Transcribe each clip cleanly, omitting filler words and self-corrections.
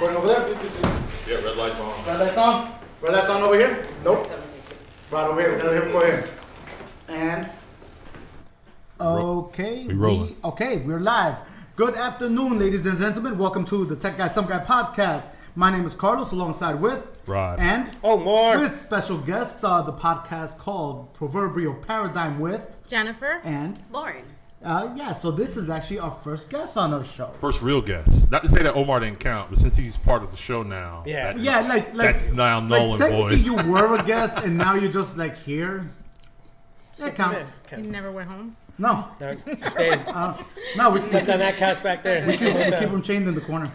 Going over there? Yeah, red light's on. Red light's on? Red light's on over here? Nope. Right over here. We're going to hit record here. And... Okay. We rolling. We're live. Good afternoon, ladies and gentlemen. Welcome to the Tech Guy Some Guy podcast. My name is Carlos, alongside with... Rod. And... Omar. With special guest, the podcast called Proverbial Paradigm with... Jennifer. And... Lauren. So this is actually our first guest on our show. First real guest. Not to say that Omar didn't count, but since he's part of the show now. Yeah. That's now null and technically void. you were a guest and now you're just like here. That counts. You never went home? No. Stayed. No, we Slept on that couch back there. we keep them chained in the corner.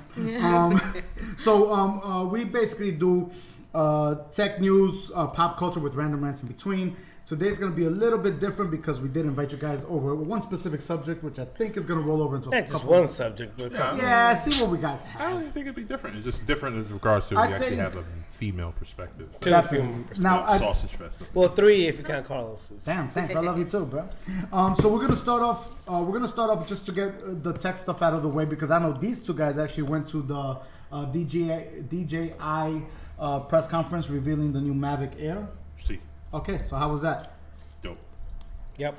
We basically do tech news, pop culture with random rants in between. Today's going to be a little bit different because we did invite you guys over one specific subject, which I think is going to roll over into Not just one subject. But see what we guys I have. don't even think it'd be different. It's just different as regards to we actually have a female perspective. Two Definitely. Now, Sausage festival. Well, three if you count Carlos's. Damn, thanks. I love you too, bro. So we're gonna start off. Just to get the tech stuff out of the way because I know these two guys actually went to the DJI press conference revealing the new Mavic Air. See. Okay, so how was that? Dope. Yep.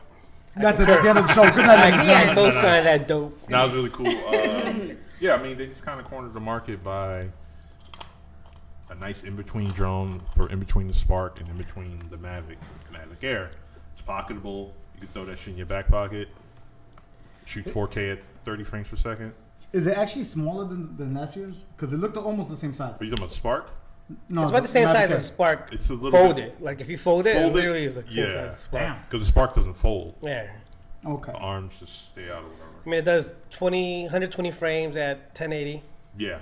That's it. That's the end of the show. Good night, ladies. I co-sign that dope. That was really cool. Yeah, I mean, they just kind of cornered the market by a nice in-between drone for in-between the Spark and in-between the Mavic Air. It's pocketable. You can throw that shit in your back pocket. Shoot 4K at 30 frames per second. Is it actually smaller than last year's? Because it looked almost the same size. Are you talking about the Spark? No, It's about the same Mavic size Air. as Spark. It's a little folded. Like if you fold it, it literally is the same Yeah. size as Spark. Damn. Because the Spark doesn't fold. Yeah. Okay. The arms just stay out or whatever. I mean, it does 120 frames at 1080. Yeah.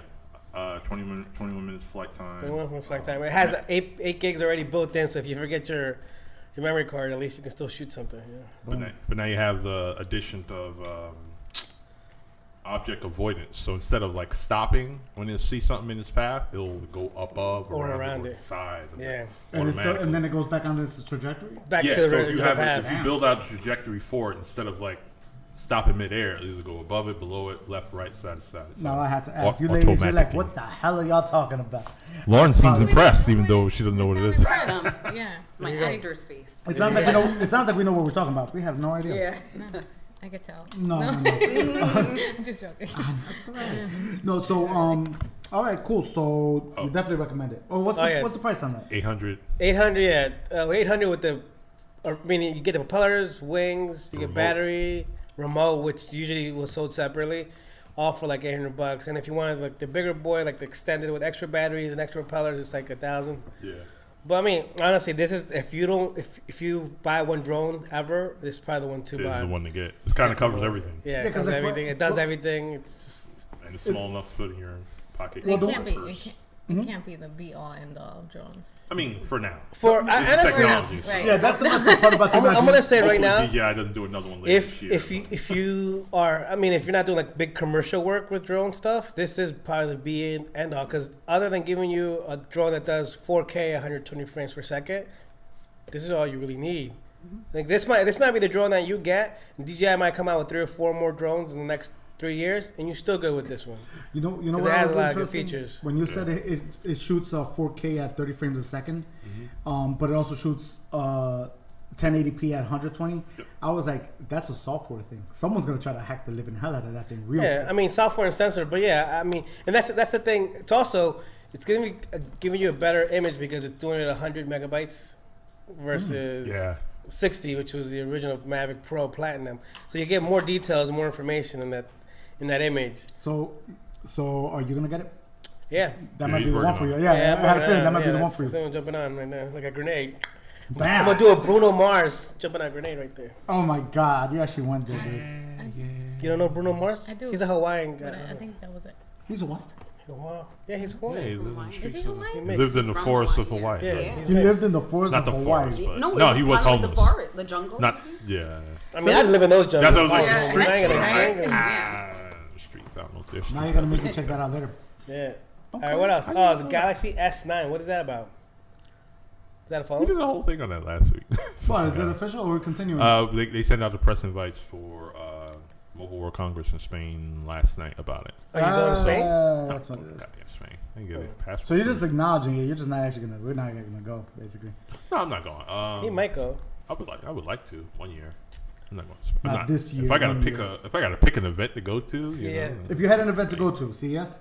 21 minutes flight time. 21 minutes flight time. It has 8 gigs already built in, so if you forget your memory card, at least you can still shoot something. Yeah. But now you have the addition of object avoidance. So instead of like stopping when it sees something in its path, it'll go above or around it. the side. Yeah. And then it goes back on this trajectory? Back to the so if you original path. if you build out a trajectory for it, instead of like stopping midair, it'll either go above it, below it, left, right, side to side. Now I had to ask you ladies, you're like, what the hell are y'all talking about? Lauren seems impressed, even though she doesn't know what it is. Yeah. It's my actor's face. It sounds like we know. It sounds like we know what we're talking about. We have no idea. Yeah. No, I could tell. No. I'm just joking. No. So all right, cool. So you definitely recommend it. Oh, what's the price on that? 800. 800, yeah. 800 with the, meaning you get the propellers, wings, you get battery, remote, which usually was sold separately, all for like $800. And if you wanted like the bigger boy, like the extended with extra batteries and extra propellers, it's like $1,000. Yeah. But I mean, honestly, this is if you buy one drone ever, this is probably the one to This buy. is the one to get. It kind of covers everything. Yeah, it 'cause covers like everything. It does everything. It's just. And it's small enough to put in your pocket. It or can't be. purse. It can't be the be all end all of drones. I mean, for now. For It's honestly, technology. So. Right. Yeah, that's the best part about technology. I'm gonna say right now. DJI doesn't do another one later this year. If you are, I mean, if you're not doing like big commercial work with drone stuff, this is probably the be and end all. Because other than giving you a drone that does 4K 120 frames per second, this is all you really need. Like this might be the drone that you get. And DJI might come out with 3 or 4 more drones in the next 3 years, and you're still good with this one. You know It what has was a lot of good interesting? features. When you said it shoots 4K at 30 frames a second, but it also shoots 1080p at 120. Yep. I was like, that's a software thing. Someone's gonna try to hack the living hell out of that thing. Real Yeah, quick. I mean software and sensor, but yeah, I mean, and that's the thing. It's gonna be giving you a better image because it's doing it 100 megabytes versus 60, which was the original Mavic Pro Platinum. So you get more details, more information in that image. So are you gonna get it? Yeah. That Yeah, might be he's the one working for you. on Yeah, Yeah, I had a feeling that might be the one for you. Someone jumping on right now, like a grenade. Damn. I'm gonna do a Bruno Mars jumping on a grenade right there. Oh my God, you actually went there, dude. You don't know Bruno Mars? I do. He's a Hawaiian guy. But I think that was it. He's a what? Wow. Yeah, he's Yeah, Hawaiian. he lives in the Is streets he of- Hawaiian? He lives in the He's from forests of Hawaii, Hawaii. Yeah. He lived in the forest Not of the Hawaii. forest, but No, he was kind of homeless. like the forest, the jungle. Not, yeah. I mean, I live in those jungles. That's what I was like, Yeah. the streets. I ain't gonna- I ain't gonna- Yeah. The streets, I don't know if they're Now you're gonna make me check that out later. Yeah. All right, what else? Oh, the Galaxy S9. What is that about? Is that a We phone? did the whole thing on that last week. What, is it official or are we continuing? They sent out the press invites for Mobile World Congress in Spain last night about it. Are you going to Spain? That's what it is. Goddamn Spain. I can get a passport. So you're just acknowledging it. You're just not actually gonna. We're not gonna go, basically. No, I'm not going. He might go. I would like to 1 year. I'm not going to Spain. Not this year, If I gotta 1 pick year. if I gotta pick an event to go to, you Yeah. know, If you had an event to go to, CES.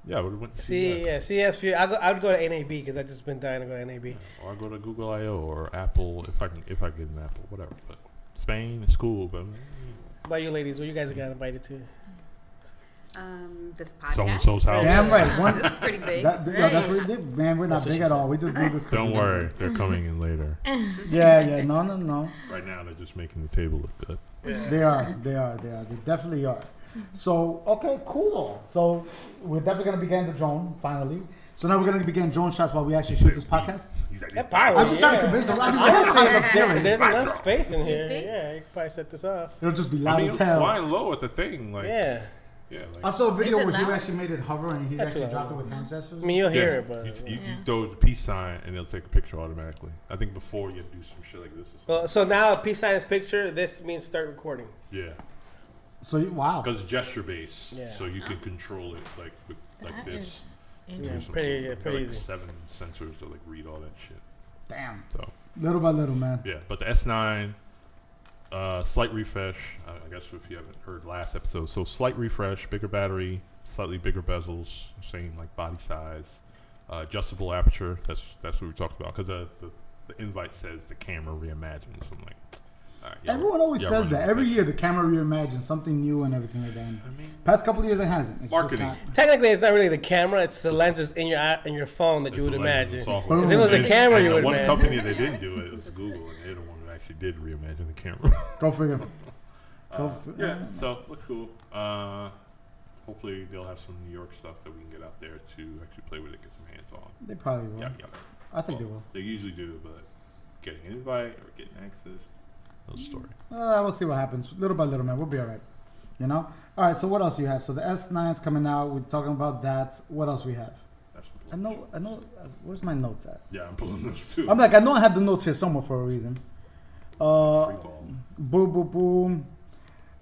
yeah, I would have went to CES. I would go to NAB because I've just been dying to go to NAB. or I go to Google I/O or Apple if I get an Apple, whatever. But Spain is cool, but How about you ladies? What you guys got invited to? This so and podcast. so's house. Damn right. One. This is pretty big. That's what we did, man. We're not That's what big she at said. all. We just do this. 'cause Don't we- worry, they're coming in later. Yeah. No. Right now, they're just making the table look good. They are. They definitely are. So okay, cool. So we're definitely gonna begin the drone finally. So now we're gonna begin drone shots while we actually shoot this podcast. He's like, Yeah, probably. I'm just trying to convince him. I mean, honestly, upstairs. There's enough space in here. think? Yeah, you can probably set this off. It'll just be I loud mean, as it was hell. flying low at the thing, like Yeah. yeah, I like saw a video Is it where he loud? actually made it hover and he Not actually too dropped it loud. with hand gestures. I mean, you'll hear it, you, but. you throw the peace sign and it'll take a picture automatically. I think before you do some shit like this. Or something. Well, so now a peace sign is picture. This means start recording. Yeah, So wow. because it's gesture based, Yeah. so you can control it like with like That this. is Yeah, interesting. pretty like easy. 7 sensors to like read all that shit. Damn. So Little by little, man. yeah, but the S9, slight refresh. I guess if you haven't heard last episode, so slight refresh, bigger battery, slightly bigger bezels, same like body size, adjustable aperture. That's what we talked about because the invite says the camera reimagined. So I'm like, all right, Everyone always y'all says running that. Every that year the camera reimagines something new and everything like that. I mean, Past couple of years it hasn't. It's Marketing. Just not, Technically, it's not really the camera; it's the lenses in your phone that you it's would a lens, imagine. it's software. If it was a And- camera, and you the would one imagine. company that didn't do it was Google, and they're the one who actually did reimagine the camera. go figure. Yeah, so looks cool. Hopefully they'll have some New York stuff that we can get out there to actually play with it, get some hands on. They probably will. Yeah. I think they will. They usually do, but getting an invite or getting access, no story. We'll see what happens. Little by little, man. We'll be all right. You know? All right, so what else do you have? So the S9's coming out. We're talking about that. What else we have? That's I know. Where's my notes at? Yeah, I'm pulling those too. I'm like, I know I have the notes here somewhere for a reason. Free ball. Boom.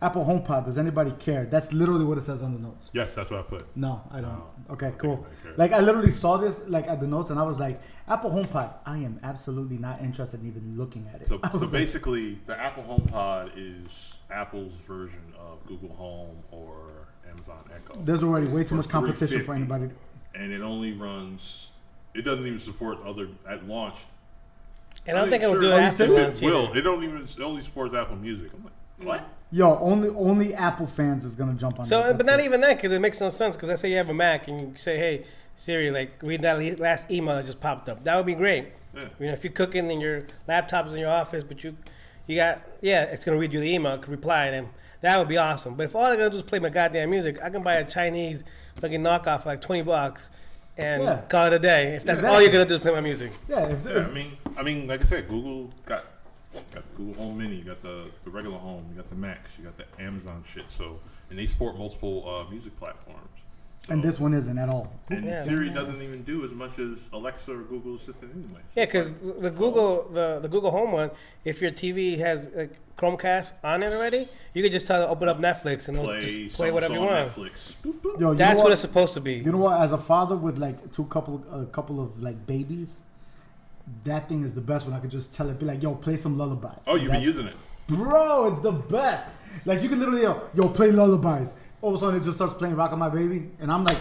Apple HomePod. Does anybody care? That's literally what it says on the notes. Yes, that's what I put. No, I don't. No, Okay, I don't cool. think anybody cares. Like I literally saw this like at the notes, and I was like, Apple HomePod. I am absolutely not interested in even looking at it. So, I was so like, basically, the Apple HomePod is Apple's version of Google Home or Amazon Echo. there's already way too For much competition for 350. anybody. And it only runs. It doesn't even support other at launch. And I don't I'm think it will sure do Are you after serious? launch It will. either. It don't even. It only supports Apple Music. I'm like, what? Yo, only Apple fans is gonna jump on. So, that. but That's not it. even that because it makes no sense. Because I say you have a Mac and you say, "Hey Siri, like read that last email that just popped up." That would be great. Yeah. You know, if you're cooking and your laptop's in your office, but you got it's gonna read you the email, can reply to them. That would be awesome. But if all I gotta do is play my goddamn music, I can buy a Chinese fucking knockoff for like $20 and Yeah. call it a day. If that's all Exactly. you're gonna do is play my music. Yeah, Yeah, I mean, like I said, Google got Google Home Mini, you got the regular Home, you got the Macs, you got the Amazon shit. So, and they support multiple music platforms. So, and this one isn't at all. and Yeah. Siri doesn't even do as much as Alexa or Google Assistant anyway. Yeah, because the Google Home one, if your TV has like Chromecast on it already, you could just tell it to open up Netflix and it'll just play whatever you want. Netflix. Boop, boop. Yo, you That's know what it's supposed to be. You know what? As a father with like a couple of like babies, that thing is the best when I could just tell it, be like, yo, play some lullabies. Oh, you've been That's- using it. Bro, it's the best. Like you can literally yo, play lullabies. All of a sudden it just starts playing Rockin' My Baby, and I'm like,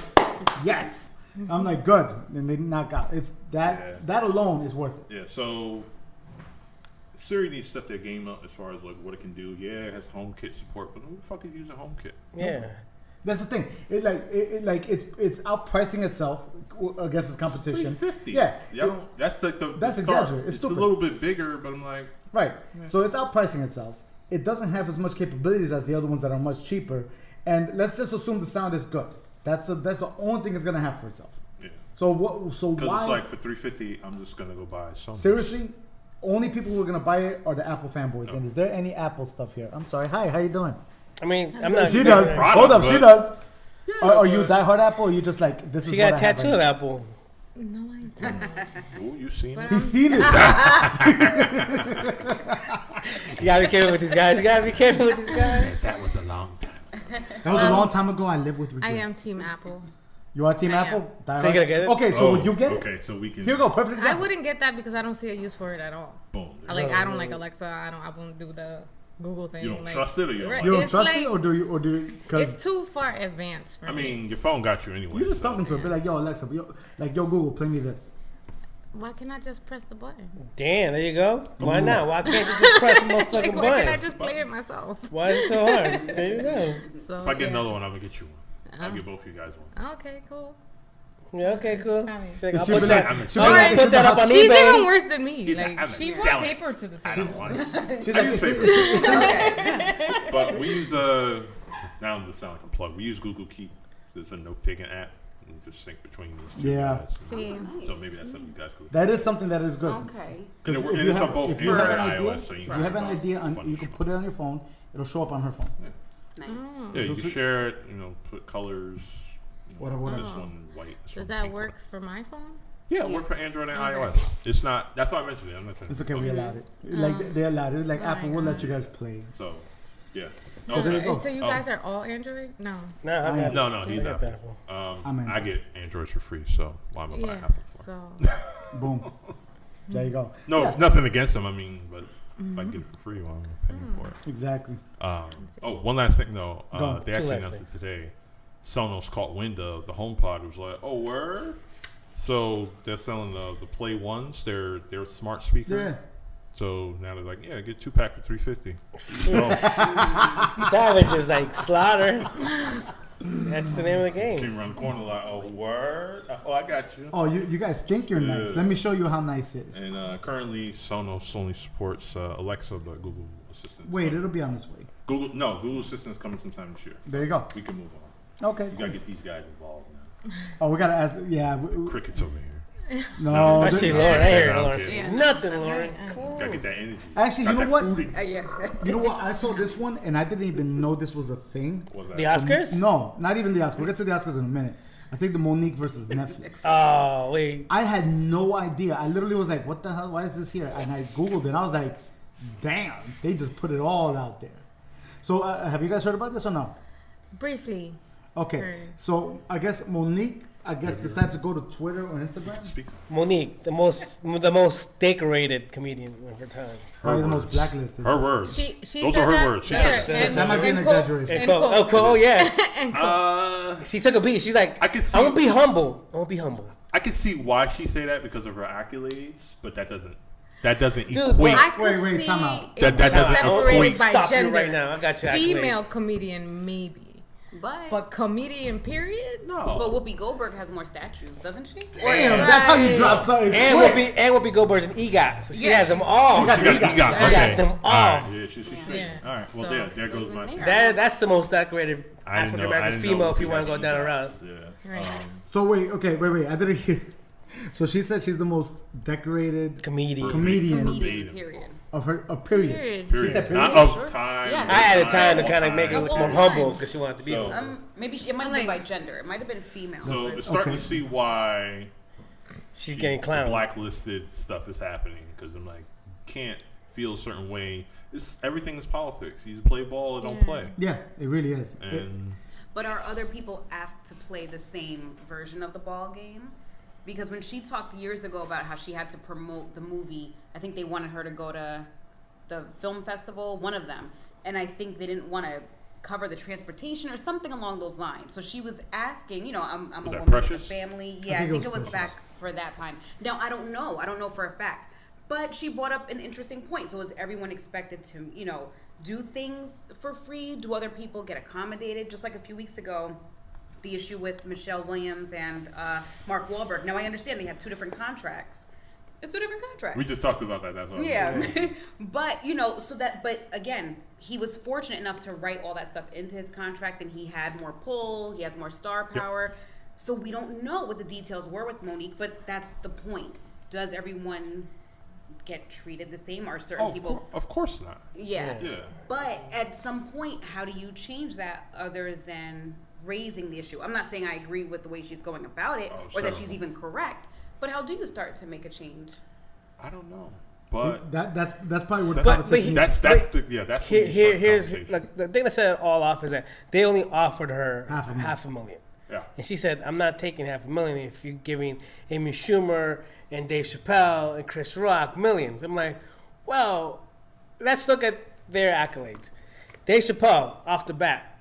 yes. I'm like, good. And they knock out. It's that alone is worth it. Yeah, so Siri needs to step their game up as far as like what it can do. Yeah, it has HomeKit support, but who the fuck is using HomeKit? Yeah. That's the thing. It's outpricing itself against its competition. $350. Yeah. That's like That's the start. exaggerated. It's stupid. a little bit bigger, but I'm like, Right. So it's outpricing itself. It doesn't have as much capabilities as the other ones that are much cheaper. And let's just assume the sound is good. That's the only thing it's gonna have for itself. yeah. So what? So Because why? it's like for $350, I'm just gonna go buy some. Seriously, only people who are gonna buy it are the Apple fanboys. And is there any Apple stuff here? I'm sorry. Hi, how you doing? I mean, I'm not. She does. Product, Hold up, she but- does. Yeah, Are you but- diehard Apple? Or you just like this? She is got a what I have tattoo right of now? Apple. No, I don't. Ooh, you seen But it? He's seen it. You gotta be careful with these guys. You gotta be careful with these guys. That was a long time That was a long time ago. I live with regrets. I am Team Apple. You are Team I Apple? So you're gonna get it? Okay, so would you get it? Okay, so we can. Here you go. Perfect I example. wouldn't get that because I don't see a use for it at all. Boom. I don't like Alexa. I won't do the Google thing. You don't like, trust it, or you don't right, like You don't it's trust like, it, or do you? Cause It's too far advanced for I me. mean, your phone got you anyway. you're just so- talking to it. Be like, yo, Alexa, yo Google, play me this. Why can't I just press the button? Damn, there you go. Why Ooh. not? Why can't you just press the Like, motherfucking why can't I button? just play it myself? Why is it so hard? There you go. So, If I get yeah. another one, I'm gonna get you one. I'll get both of you guys one. Okay, cool. Yeah, okay, cool. Fine. She's like, I'll She'll put be that. like- I'm she'll be I'll like, put that up on She's eBay. even worse than me. He's like, Like I'm she a brought gallant. paper to the I table. don't want it. She's I like, use it's- paper. But we use now I'm just sound like a plug. We use Google Keep. There's a note taking app. And just sync between these two Yeah. guys. See. So maybe that's something you guys could. that is something that is good. Okay. And Because it's on both if you have Android an and idea, iOS, so you if can you have an find idea, fun you can shit. put it on your phone. It'll show up on her phone. Nice. Yeah, you Those can are- share it. Put colors. Whatever. This one white. This Does one that pink. work for my phone? Yeah, it works for Android and Okay. iOS. It's not. That's why I mentioned it. I'm not trying. It's to okay. We allowed it. Like they allowed it. It's like Apple will let you guys play. So, yeah. So there you go. So you guys are all Android? No. No, I got No, it. he's I got Apple. that one. I'm I get Androids for free, so why am I buying Yeah. Apple for? So Boom. There you go. No, Yeah, it's nothing against them. I mean, but if I get it for free, why am I paying for it? exactly. One last thing though. Go. They Two actually last announced it today. Sonos caught wind of the HomePod. It was like, oh, word. So they're selling the Play Ones. They're smart speaker. Yeah. So now they're like, yeah, get 2-pack for $350. So Savage is like slaughter. That's the name of the game. came around the corner like, oh, word. Oh, I got you. Oh, you guys think you're nice. Yeah. Let me show you how nice it is. And currently, Sonos only supports Alexa, the Google Assistant. Wait, it'll be on its way. Google Assistant is coming sometime this year. There you go. We can move on. Okay. You Cool. gotta get these guys involved now. Oh, we gotta ask. Yeah. Crickets over here. No. Especially th- Lauren. I hear Yeah, Lauren okay. say Yeah. nothing, Lauren. Gotta get that energy. Actually, Got you know that what? food in you. Yeah. You know what? I saw this one and I didn't even know this was a thing. What's that? The Oscars? No, not even the Oscars. We'll get to the Oscars in a minute. I think the Monique versus Netflix. Oh, wait. I had no idea. I literally was like, what the hell? Why is this here? And I Googled it. I was like, damn, they just put it all out there. So have you guys heard about this or no? briefly. Okay. Heard. So I guess Monique, decided to go to Twitter or Instagram. Speak. Monique, the most decorated comedian of her time. Probably the most words. blacklisted. Her words. She Those said are her that, words. She yeah, said that. That might be an and quote- exaggeration. And and Cole, quote. oh, yeah. And quote. She took a beat. She's like, I can see- I'm gonna be humble. I'm gonna be humble. I can see why she say that because of her accolades, but that doesn't Dude, equate. I could Wait, see time out. it That was doesn't separated equate. by Stop gender. you right now. I got you. Female accolades. comedian, maybe. But Comedian, period? No. but Whoopi Goldberg has more statues, doesn't she? Damn, that's how you drop something. And quick. Whoopi Goldberg's an EGOT, so she Yeah. has them all. She got She got EGOT. She okay. got them all. Right. Yeah, she's straight. Yeah. All right. Well, So- there goes my. Even there. That's the most decorated I didn't African know- I American didn't know female if you she want to had go down a route. EGOTs. Yeah. Right. So wait. I didn't hear. So she said she's the most decorated Comedian. comedian Comedian, period. of period. Period. Period. She said Not period? of time. Yeah. I had a time to all kind of make it time. look Of more all humble time. because she wanted to be So- humble. Maybe it might have been by gender. It might have been female. So it's starting Okay. to see why She's getting the clowned. blacklisted stuff is happening because I'm like, can't feel a certain way. Everything is politics. You play ball or don't Yeah. play. Yeah, it really is. And But are other people asked to play the same version of the ball game? Because when she talked years ago about how she had to promote the movie, I think they wanted her to go to the film festival, one of them, and I think they didn't want to cover the transportation or something along those lines. So she was asking, I'm a that woman Precious? with a family. Yeah, I think it think it was was Precious. back for that time. Now, I don't know for a fact. But she brought up an interesting point. So is everyone expected to, do things for free? Do other people get accommodated? Just like a few weeks ago, the issue with Michelle Williams and Mark Wahlberg. Now, I understand they have two different contracts. It's two different contracts. we just talked about that. That's why. Yeah, but but again, he was fortunate enough to write all that stuff into his contract, and he had more pull, he has more star power. So we don't know what the details were with Monique, but that's the point. Does everyone get treated the same? Are certain Oh, people? of course not. Yeah. Yeah. But at some point, how do you change that other than raising the issue? I'm not saying I agree with the way she's going about it Oh, or that sure. she's even correct, but how do you start to make a change? I don't know. But that's probably where the But conversation that's is. that's Here's here's like the thing that set it all off is that they only offered her $500,000. $500,000. Yeah. And she said, I'm not taking $500,000 if you're giving Amy Schumer and Dave Chappelle and Chris Rock millions. I'm like, well, let's look at their accolades. Dave Chappelle, off the bat,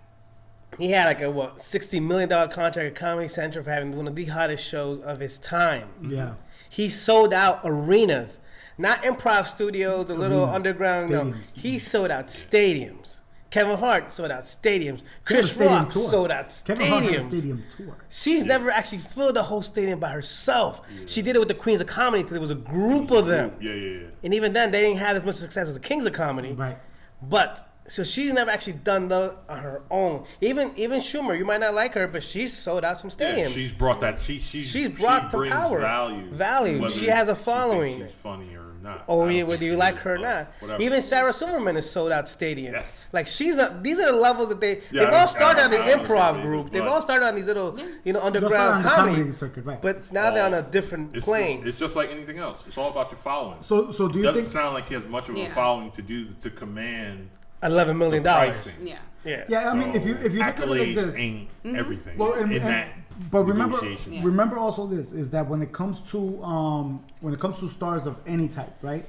he had like a $60 million contract at Comedy Central for having one of the hottest shows of his time. Yeah. He sold out arenas, not improv studios, the little Arenas, underground. No, stadiums. he sold out stadiums. Kevin Hart sold out stadiums. He had a Chris stadium Rock tour. sold out Kevin Hart had a stadiums. stadium tour. She's never actually filled the whole stadium by herself. She did it with the Queens of Comedy because it was a group of them. Yeah. And even then, they didn't have as much success as the Kings of Comedy. Right. But so she's never actually done those on her own. Even Schumer, you might not like her, but she's sold out some stadiums. Yeah, she's brought that. She's brought some brings power, value. She has a following. She's funny or not. Oh I don't yeah, think whether you she like is, her or but not. whatever. Even Sarah Silverman has sold out stadiums. Yes. Like these are the levels that they've I all don't- started I on the don't- I don't improv think group. they They've do, all started on these little They're underground on the comedy. comedy circuit, right? But now they're on a different It's, plane. it's just like anything else. It's all about your following. So do It you doesn't think? sound like he has much of a Yeah. following to command $11 million. pricing. Yeah. Yeah. Yeah, I mean, if you look at it like accolades this, ain't everything. well, and, in and- that but remember, negotiation. Yeah. remember also this is that when it comes to stars of any type, right?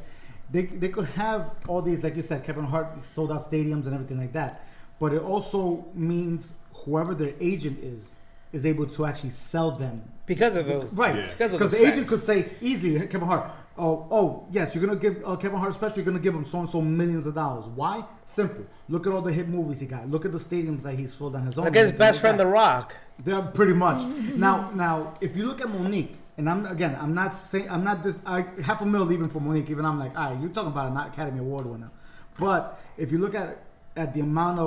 They could have all these, like you said, Kevin Hart sold out stadiums and everything like that, but it also means whoever their agent is able to actually sell them. Because of those. Right, Yeah. Because of because those the agent facts. could say easily, Kevin Hart. Oh, yes, you're gonna give Kevin Hart special. You're gonna give him so and so millions of dollars. Why? Simple. Look at all the hit movies he got. Look at the stadiums that he's sold on his own. Look at his and best everything friend, like The Rock. that. They're pretty much. Now, if you look at Monique, and I'm not saying I'm not this. $500,000 even for Monique. Even I'm like, all right, you're talking about an Academy Award winner. But if you look at the amount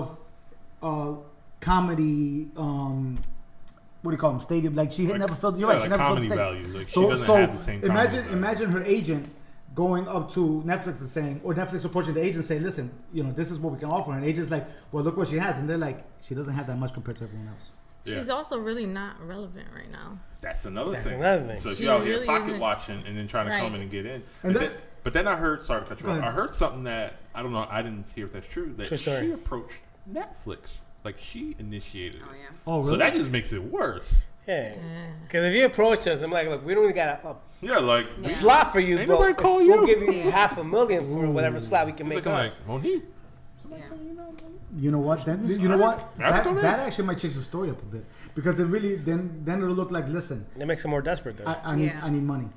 of comedy. What do you call them? Stadium. Like she had never filled. You're right. She like never filled comedy stadium. value. Like she doesn't have the same comedy value. Imagine her agent going up to Netflix and saying, or Netflix approaching the agent and saying, listen, this is what we can offer. And the agent's like, well, look what she has. And they're like, she doesn't have that much compared to everyone else. Yeah. She's also really not relevant right now. That's another thing. So if She you're out here really pocket isn't. watching and then trying to come Right. in and get in. And But then I heard, sorry to cut you Go off, ahead. I heard something that, I don't know, I didn't hear if that's true, that True story. she approached Netflix. Like she initiated it. Oh yeah. Oh, really? So that just makes it worse. Yeah. Because if you approach us, I'm like, look, we don't even got a Yeah, like, Yeah. slot for you, Ain't but nobody call we'll you. give you Yeah. $500,000 for whatever slot we can make looking up. like, Monique. Yeah. You know what? Then you know what? Marathon That is? actually might change the story up a bit because it really then it'll look like, listen, It makes them more desperate, though. I need Yeah. I need money.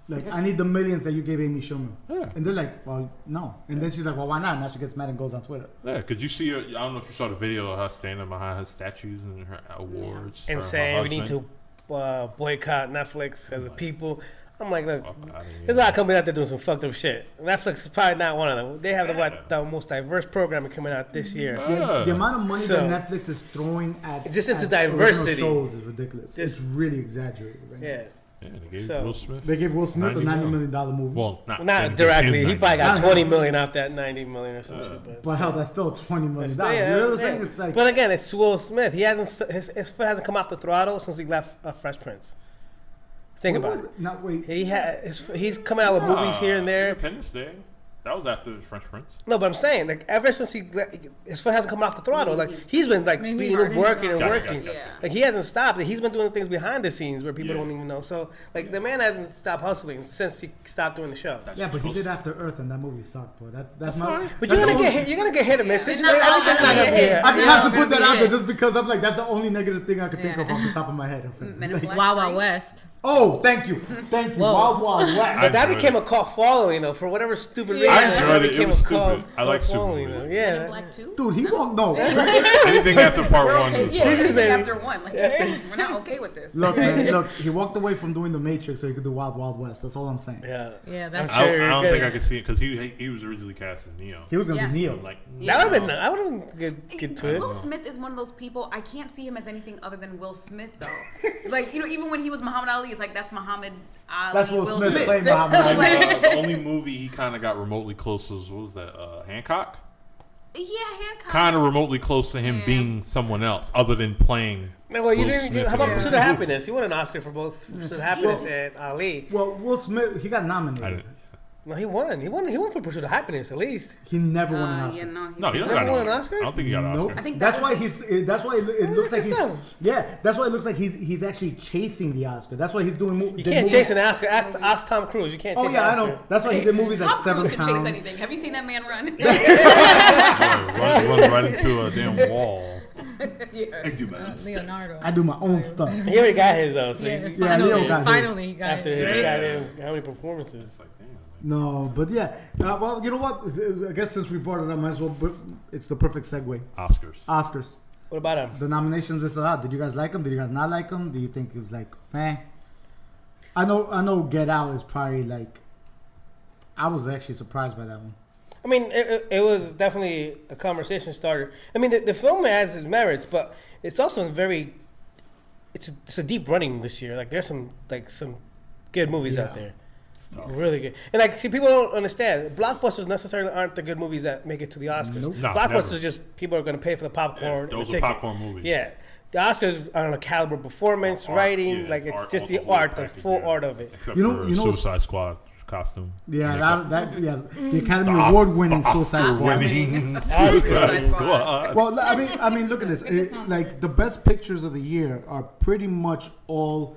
Like I need the millions that you gave Amy Schumer. Yeah. And they're like, well, no. And then she's like, well, why not? And now she gets mad and goes on Twitter. Yeah, could you see her? I don't know if you saw the video of her standing behind her statues and her awards. for and her saying we need husband. to boycott Netflix as a people. I'm like, look, Fuck outta here. there's a lot of companies out there doing some fucked up shit. Netflix is probably not one of them. They have the most diverse programming coming out this year. The amount of money So- that Netflix is throwing at Just into at original diversity. shows is ridiculous. Just- It's really exaggerated. Right now. Yeah. Yeah, they gave So- Will Smith. They gave Will Smith a $90 $90 million movie. Well, not Not them, directly. him He probably got $90. $20 million off that $90 million or some shit. But hell, that's still $20 million. Still, You yeah, know what I'm yeah. saying? It's like, But again, it's Will Smith. He hasn't his foot hasn't come off the throttle since he left Fresh Prince. Think what about was it. Now wait. He's coming out with movies here and there. Independence Day. That was after Fresh Prince. No, but I'm saying, like, ever since his foot hasn't come off the throttle, like, he's been, like, Maybe speeding, hardened working and up. working. Gotcha. Yeah. Like, he hasn't stopped. He's been doing things behind the scenes where people Yeah. don't even know. So, like, the man hasn't stopped hustling since he stopped doing the show. Yeah, but he did After Earth, and that movie sucked, bro. That's my. fine. But that's you're the gonna only- get hit. You're gonna get hit or miss. Yeah. It's Not just- all everything's gonna not be gonna a be hit. a- I just You're have to not put that gonna out be there hit. just because I'm like, that's the only negative thing I could think of Yeah. off the top of my head. Men in Black Wild Wild 3? West. Oh, thank you. Whoa. Wild Wild West. But that enjoyed became it. a cult following, though, for whatever stupid reason. I that enjoyed it. It became was a cult- stupid. I like cult stupid following, movies. though. Men in Yeah. Black 2? Dude, he No? won't know. Anything after part one. Yeah, She's anything just there. after one. Like, we're not okay with this. Look, man, look. He walked away from doing The Matrix so he could do Wild Wild West. That's all I'm saying. Yeah. Yeah, I'm that's sure I you're don't good. think I could see it because he was originally cast as Neo. He was gonna Yeah. be Neo. Like, That would have been. I would have get to it. Will Smith is one of those people. I can't see him as anything other than Will Smith, though. Like, even when he was Muhammad Ali, it's like that's Muhammad Ali. That's Will Smith playing Muhammad Ali. Like, the only movie he kind of got remotely close was, what was that? Hancock? yeah, Hancock. Kind of remotely close to him Yeah. being someone else other than playing. Well, you Will didn't. Smith How about in Pursuit it. of Happiness? He won an Oscar for both Pursuit of Happiness and Ali. Well, Will Smith, he got I nominated. didn't. No, he won. He won for Pursuit of Happiness at least. He never won an Oscar. Yeah, no, No, he He's doesn't never got won an an Oscar. Oscar? I don't think he got an Nope. Oscar. I think that's that why was that's why it looks like he's. so. Yeah, that's why it looks like he's actually chasing the Oscar. That's why he's doing. You can't chase an Oscar. Ask Tom Cruise. You can't chase Oh yeah, I an Oscar. know. That's why he did movies like Tom Seven Cruise can chase Pounds. anything. Have you seen that man run? Run right into a damn wall. Yeah. Leonardo. I do my own stuff. He already got his though. So Yeah, he- Leo got his. finally he got after his. he Right? got in how many performances? It's like, damn. No, but yeah. Well, you know what? I guess since we brought it up, might as well. It's the perfect segue. Oscars. What about him? The nominations is out. Did you guys like them? Did you guys not like them? Do you think it was like, meh? I know. Get Out is probably like. I was actually surprised by that one. I mean, it was definitely a conversation starter. I mean, the film has its merits, but it's also very. It's a deep running this year. Like there's some good movies out there. Really good. And like, see, people don't understand. Blockbusters necessarily aren't the good movies that make it to the Oscars. Nope. No, Blockbusters never. just people are going to pay for the popcorn. Yeah, and those the are ticket. popcorn movies. Yeah. The Oscars are on a caliber performance, Art, writing, yeah, like it's art, just all the whole art, the package, full yeah. art of it. Except You know- for Suicide Squad costume. Yeah, makeup. the Academy Award-winning Suicide Squad. winning Oscar. Suicide Squad. Well, I mean, look at this. Like the best pictures of the year are pretty much all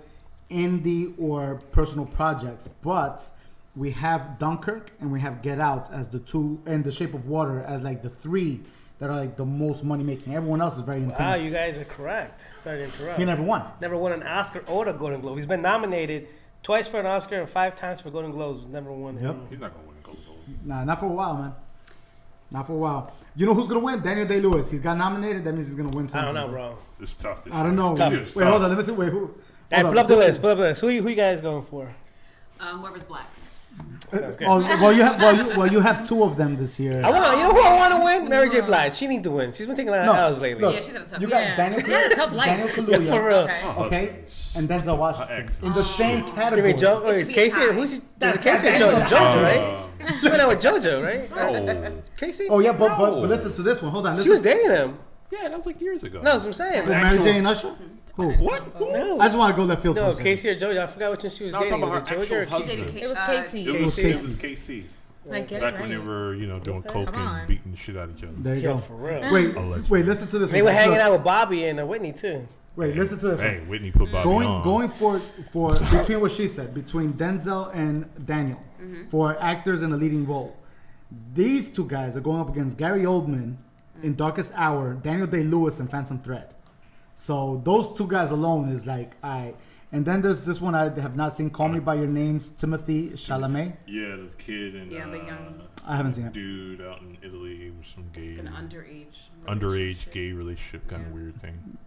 indie or personal projects, but we have Dunkirk and we have Get Out as the two, and The Shape of Water as like the three that are like the most money making. Everyone else is very Wow, independent. you guys are correct. Sorry to interrupt. He never won. Never won an Oscar or a Golden Globe. He's been nominated twice for an Oscar and 5 times for Golden Globes. Never won Yep. any. He's not gonna win a Golden Globe. Nah, not for a while, man. Not for a while. You know who's gonna win? Daniel Day-Lewis. He's got nominated. That means he's gonna win I something. don't know, bro. It's tough. I don't know. It's tough. It's Wait, tough. hold on. Let me see. Wait, who? Hey, hold pull on. up the list. Pull up the list. Who you guys going for? Whoever's black. Sounds good. Oh, well, you have two of them this year. You know who I want to win? Mary J. Blige. She needs to win. She's been taking a lot of L's lately. look, Yeah, she's had a tough you got Yeah. Daniel, She had a tough life. Daniel Yeah, Kaluuya, for real. Okay. okay, and Denzel Washington Excellent. in the same You category. mean Joe? It Or should is be Casey? a tie. Who's That's Casey or Daniel. JoJo, right? She went out with JoJo, right? Oh. Casey? Oh yeah, but No. listen to this one. Hold on. She was dating him. Yeah, that was like years ago. No, that's what I'm saying. With Mary J. and Usher. Who? What? No. I just want to go left field. No, for a second. Casey or JoJo. I forgot which one she was No, I'm dating. talking Was it about JoJo or actual Casey? husband. It was Casey. It was Casey. KC. Like, get it Back right. when they were, doing coke Come on. and beating the shit out of each other. There you Yeah, go. for real. Wait, Allegedly. wait. Listen to this. They one. were hanging Look, out with Bobby and Whitney too. Wait, listen to this. Hey, One. Whitney put Bobby on. Going for between what she said, between Denzel and Daniel for actors in a leading role. These two guys are going up against Gary Oldman in Darkest Hour, Daniel Day-Lewis in Phantom Thread. So those two guys alone is like, all right. And then there's this one I have not seen, Call Me By Your Names, Timothy Chalamet. Yeah, the kid and Yeah, the young- I haven't seen it. dude out in Italy with some gay, An underage. underage relationship. gay relationship kind of Yeah. weird thing.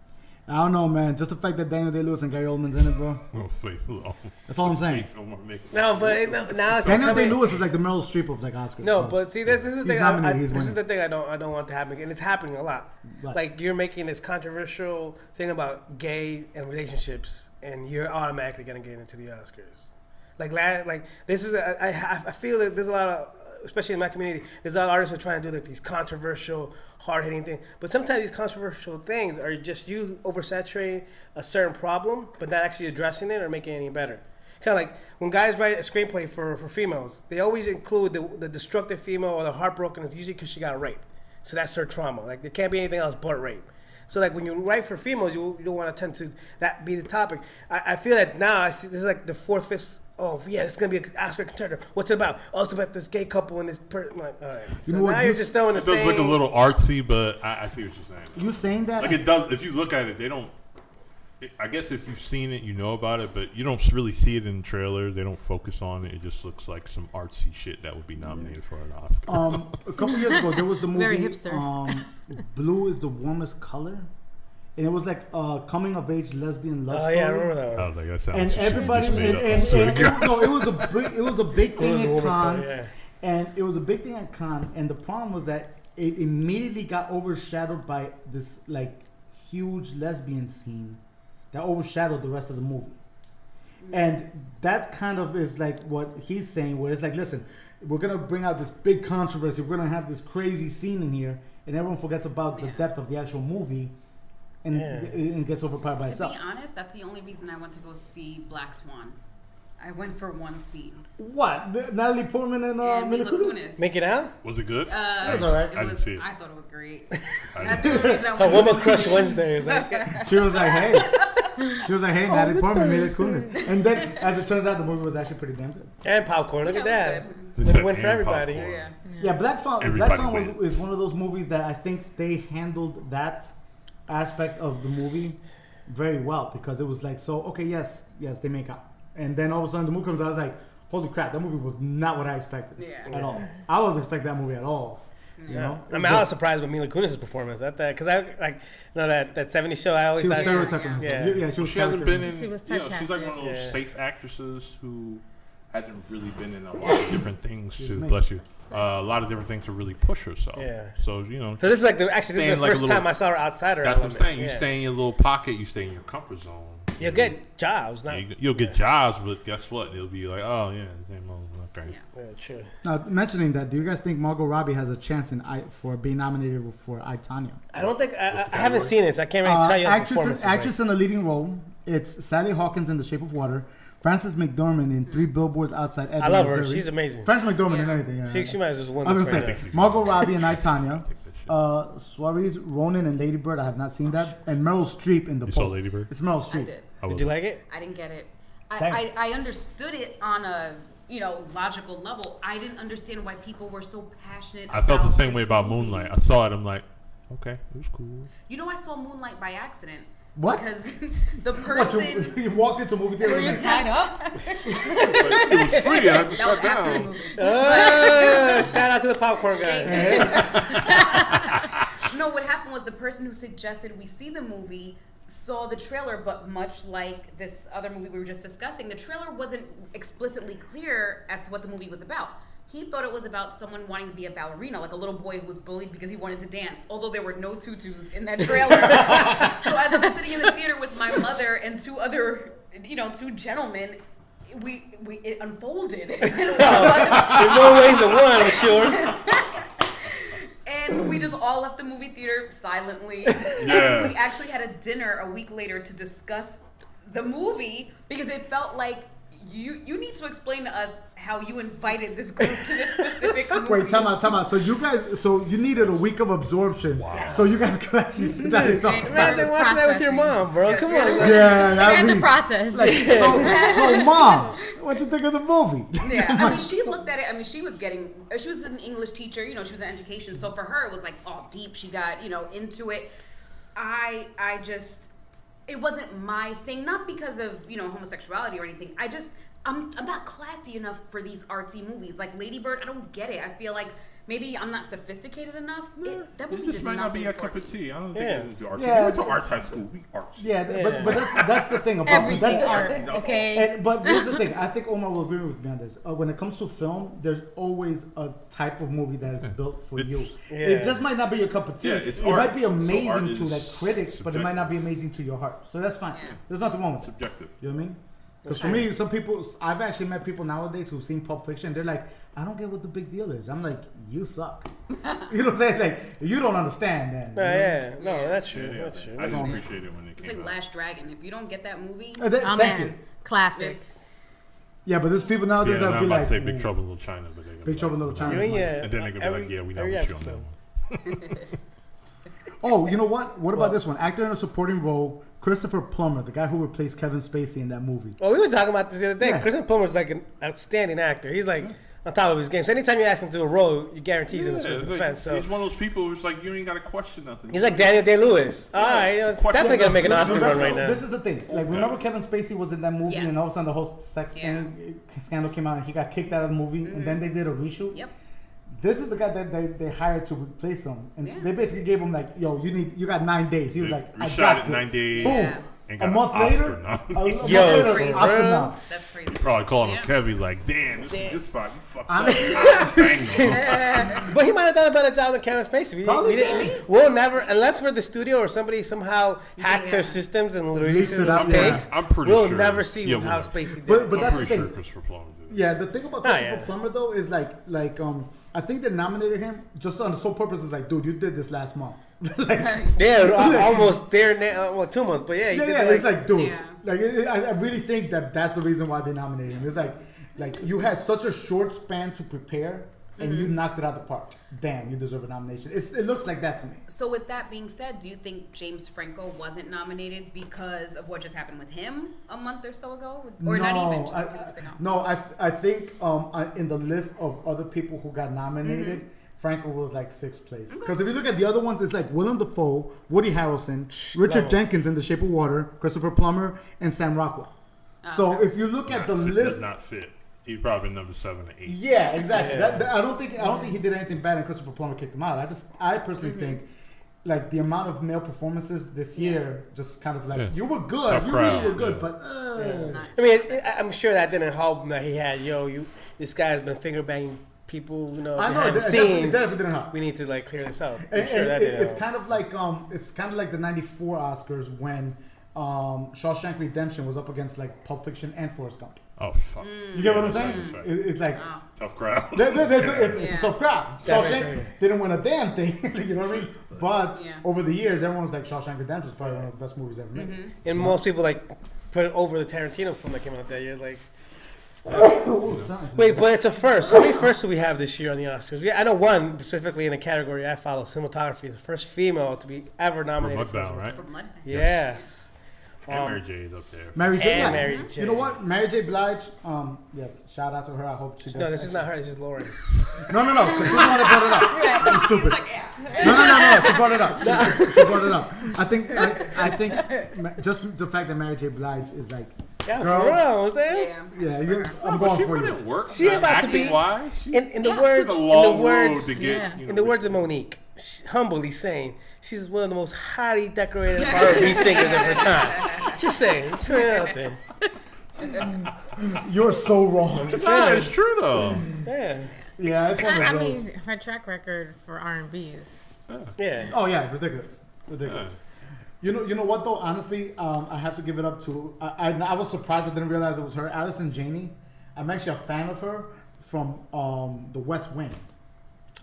I don't know, man. Just the fact that Daniel Day-Lewis and Gary Oldman's in it, bro. Oh, faith alone. That's all I'm saying. Faith alone make- No, but now it's Daniel becoming. Day-Lewis is like the Meryl Streep of like Oscars. No, bro. but see, this is the He's thing. nominated, he's This is winning. the thing I don't want to happen, and it's happening a lot. What? Like you're making this controversial thing about gay and relationships, and you're automatically gonna get into the Oscars. Like this is I feel that there's a lot of, especially in my community, there's a lot of artists who are trying to do like these controversial, hard-hitting things. But sometimes these controversial things are just you oversaturating a certain problem, but not actually addressing it or making it any better. Kind of like when guys write a screenplay for females, they always include the destructive female or the heartbroken, is usually because she got raped. So that's her trauma. Like there can't be anything else but rape. So like when you write for females, you don't want to tend to that be the topic. I feel that now I see this is like the fourth, fifth. Oh yeah, it's gonna be an Oscar contender. What's it about? Oh, it's about this gay couple and this person. Like, all right. So You know what, now you you're just throwing the It does same. look a little artsy, but I see what you're saying. You saying that? Like it does. If you look at it, they don't. I guess if you've seen it, you know about it, but you don't really see it in the trailer. They don't focus on it. It just looks like some artsy shit that would be nominated for an Oscar. A couple years ago, there was the movie Very hipster. Blue is the Warmest Color. And it was like a coming of age lesbian love Oh story. yeah, I remember that I one. was like, that sounds. And some shit everybody, you just made up. and Swear to God. no, it was a big It thing was a at woman's cons, color, yeah. and it was a big thing at con. And the problem was that it immediately got overshadowed by this like huge lesbian scene that overshadowed the rest of the movie. And that kind of is like what he's saying, where it's like, listen, we're gonna bring out this big controversy. We're gonna have this crazy scene in here, and everyone forgets about the Yeah. depth of the actual movie, and Yeah. it gets overpowered by To itself. be honest, that's the only reason I went to go see Black Swan. I went for one scene. What? Natalie Portman and And Mila Mila Kunis? Kunis. Make it out? Was it good? It was alright. I didn't see it. I thought it was great. I That's didn't the only reason I A went. woman crush Wednesday is like. She was like, hey. Natalie Portman, Mila Kunis. And then, as it turns out, the movie was actually pretty damn good. And popcorn. Look Yeah, at it that. was They Win said win for and everybody. popcorn. Yeah. Yeah, Black Swan Everybody was, wins. is one of those movies that I think they handled that aspect of the movie very well because it was like, so, okay, yes, they make out. And then all of a sudden the movie comes out, I was like, holy crap, that movie was not what I expected at all. I wasn't expecting that movie at all. You know? I mean, I was surprised with Mila Kunis' performance at that because I like, you know, that 70s show. I always She was thought stereotyping herself. Yeah. Yeah, she was She hasn't been in. She was You know, she's like typecasted. one of those Yeah. safe actresses who hasn't really been in a lot of different things to me. bless you. A lot of different things to really push herself. Yeah. So you know, So this is like this Staying is the like a first little- time I saw her outside her that's what I'm element. saying. You Yeah. stay in your little pocket. You stay in your comfort zone. You'll get jobs. Not, You'll get jobs, but guess what? It'll be like, oh yeah, same old. Okay. Yeah. yeah, true. Now, mentioning that, do you guys think Margot Robbie has a chance for being nominated for I, Tonya? I don't think I category? haven't seen it, so I can't really tell you. the performances, actress in a leading role. It's Sally Hawkins in The Shape of Water. Frances McDormand in 3 Billboards Outside Ebbing, I love her. Missouri. She's amazing. Frances McDormand in Yeah. anything. Yeah. She might as well win I was this gonna right say now. Margot Robbie and I, Tonya. Suarez Ronan and Lady Bird. I have not seen that. And Meryl Streep in the You post. saw Lady Bird? It's Meryl I Streep. did. Did you like it? I didn't get it. Dang. I understood it on a logical level. I didn't understand why people were so passionate. I felt the about same this way about movie. Moonlight. I saw it. I'm like, okay, it was cool. You know, I saw Moonlight by accident. What? Because the What, person. you walked into a movie theater Were and you like, tied up? It was free. I had to That was shut after the down. movie. Shout out to the popcorn guy. No, what happened was the person who suggested we see the movie saw the trailer, but much like this other movie we were just discussing, the trailer wasn't explicitly clear as to what the movie was about. He thought it was about someone wanting to be a ballerina, like a little boy who was bullied because he wanted to dance, although there were no tutus in that trailer. So as I'm sitting in the theater with my mother and two gentlemen, it unfolded. In more ways than one, I'm sure. And we just all left the movie theater silently. Yeah. And we actually had a dinner a week later to discuss the movie because it felt like you need to explain to us how you invited this group to this specific movie. wait, time out. So you needed a week of absorption, so you guys could actually sit down and talk about Imagine it. watching that with your Processing. mom, bro. Come on. Yeah, I that had to week. process. So mom, what you think of the movie? Yeah, I mean, she looked at it. I mean, she was an English teacher. You know, she was in education. So for her, it was like all deep. She got, into it. It wasn't my thing. Not because of, homosexuality or anything. I'm not classy enough for these artsy movies. Like Lady Bird, I don't get it. I feel like maybe I'm not sophisticated enough. That It movie just did might not be nothing a for cup me. of tea. I don't Yeah. think it is arts. Yeah, We went to but- arts high school. We arts. Yeah, but that's the thing about Everything that's, art, okay? But here's the thing. I think Omar will agree with me on this. When it comes to film, there's always a type of movie that is built for you. Yeah. It just might not be your cup of tea. Yeah, it's it art. might be So art amazing to is like critics, but it might subjective. not be amazing to your heart. So that's fine. Yeah. There's nothing wrong with it. Subjective. You know what I mean? Because for me, some people, I've actually met people nowadays who've seen Pulp Fiction. They're like, I don't get what the big deal is. I'm like, you suck. You know what I'm saying? Like, you don't understand then. No, you know? yeah. No, Yeah. that's true. Yeah, That's true. I just So- appreciate it when it It's came like out. Last Dragon. If you don't get that movie, Oh, Thank you. man. Classic. Yeah, but there's people nowadays Yeah, that'll I'm be about like, to say Big Trouble in Little China, but they're gonna Big be Trouble in like, Little China. You mean, yeah. And then they're gonna be like, yeah, we know every what you on episode. that one. oh, you know what? What about this one? Actor in a supporting role, Christopher Plummer, the guy who replaced Kevin Spacey in that movie. Well, we were talking about this the other day. Yeah. Christopher Plummer's like an outstanding actor. He's like on top of his game. So anytime you ask him to do a role, you guarantee he's in the Yeah, swing it's of the like- fence. So he's one of those people who's like, you ain't got to question nothing. he's like Daniel Day-Lewis. All right, it's Question- definitely gonna make an Oscar Remember, run right now. This is the thing. Like, remember Kevin Spacey was in that movie, Yes. and all of a sudden the whole sex Yeah. scandal came out, and he got kicked out of the movie, and then they did a reshoot. Yep. This is the guy that they hired to replace him, and Yeah. they basically gave him like, "Yo, you got 9 days." He was like, We "I shot got it this." 9 days. Boom. Yeah. And A got month an later, Oscar nom- a month Yo, later, for Oscar real? nom. That's crazy. Probably calling him Yeah. Kevin like, damn, this is a good spot. You fucked I'm- up. Bang. But he might have done a better job than Kevin Spacey. Probably. We'll never, unless we're the studio or somebody somehow hacks Yeah. their systems and Leaks releases it out, mistakes. I'm pretty we'll sure. never see Yeah, how we Spacey did. But it. that's I'm the pretty sure thing. Christopher Plummer did. Yeah, the thing about Ah, Christopher yeah. Plummer though is like I think they nominated him just on the sole purpose is like, dude, you did this last month. like, Yeah, almost there now. Well, 2 months, but yeah, he yeah, did yeah. it It's like, dude, Yeah. I really think that's the reason why they nominated him. It's like you had such a short span to prepare, and you knocked it out the park. Damn, you deserve a nomination. It looks like that to me. So with that being said, do you think James Franco wasn't nominated because of what just happened with him a month or so ago? Or not even, just a few weeks ago? No, I think in the list of other people who got nominated, Franco was like 6th place. Because if you look at the other ones, it's like Willem Dafoe, Woody Harrelson, Richard Jenkins in The Shape of Water, Christopher Plummer, and Sam Rockwell. So if you look at the list, does not fit. He's probably number 7 or 8. Yeah, exactly. Yeah. I don't think he did anything bad, and Christopher Plummer kicked him out. I personally think like the amount of male performances this year, just kind of like you were good, Tough you crowd. really were good, but I mean, I'm sure that didn't help him that he had this guy has been finger banging people. I know it scenes. definitely didn't help. We need to like clear this out. And, Sure that didn't it's help. kind of like the '94 Oscars when Shawshank Redemption was up against like Pulp Fiction and Forrest Gump. Oh, fuck. You get what I'm saying? It's like Tough crowd. it's a tough crowd. Definitely. Shawshank didn't win a damn thing. You know what I mean? But over the years, everyone's like Shawshank Redemption was probably one of the best movies ever made. And most people like put it over the Tarantino film that came out that year. Like, wait, but it's a first. How many firsts do we have this year on the Oscars? I know one specifically in the category I follow, cinematography, is the first female to be ever nominated for Mudbound, right? For Mudbound. Yes. And Mary J is up there. Mary J. And Blige. Mary J. You know what? Mary J. Blige. Yes, shout out to her. I hope she does. No, this is not her. This is Lauren. No. Because she's the one that brought it up. She's stupid. Like, yeah. No. She brought it up. She brought it up. I think just the fact that Mary J. Blige is like, Yeah, girl, for real. Was it? Yeah. I'm going She for put you. in work. She about to be Acting-wise, she in the Yeah. words took a in long the road words to get. in the words of Monique, humbly saying she's one of the most highly decorated R&B singers of her time. Just saying, let's put it out there. You're so wrong. It's true though. Yeah, Yeah, it's one I of those. mean, her track record for R&B is yeah. Oh yeah, ridiculous. You know what though? Honestly, I have to give it up to. I was surprised. I didn't realize it was her, Allison Janney. I'm actually a fan of her from The West Wing.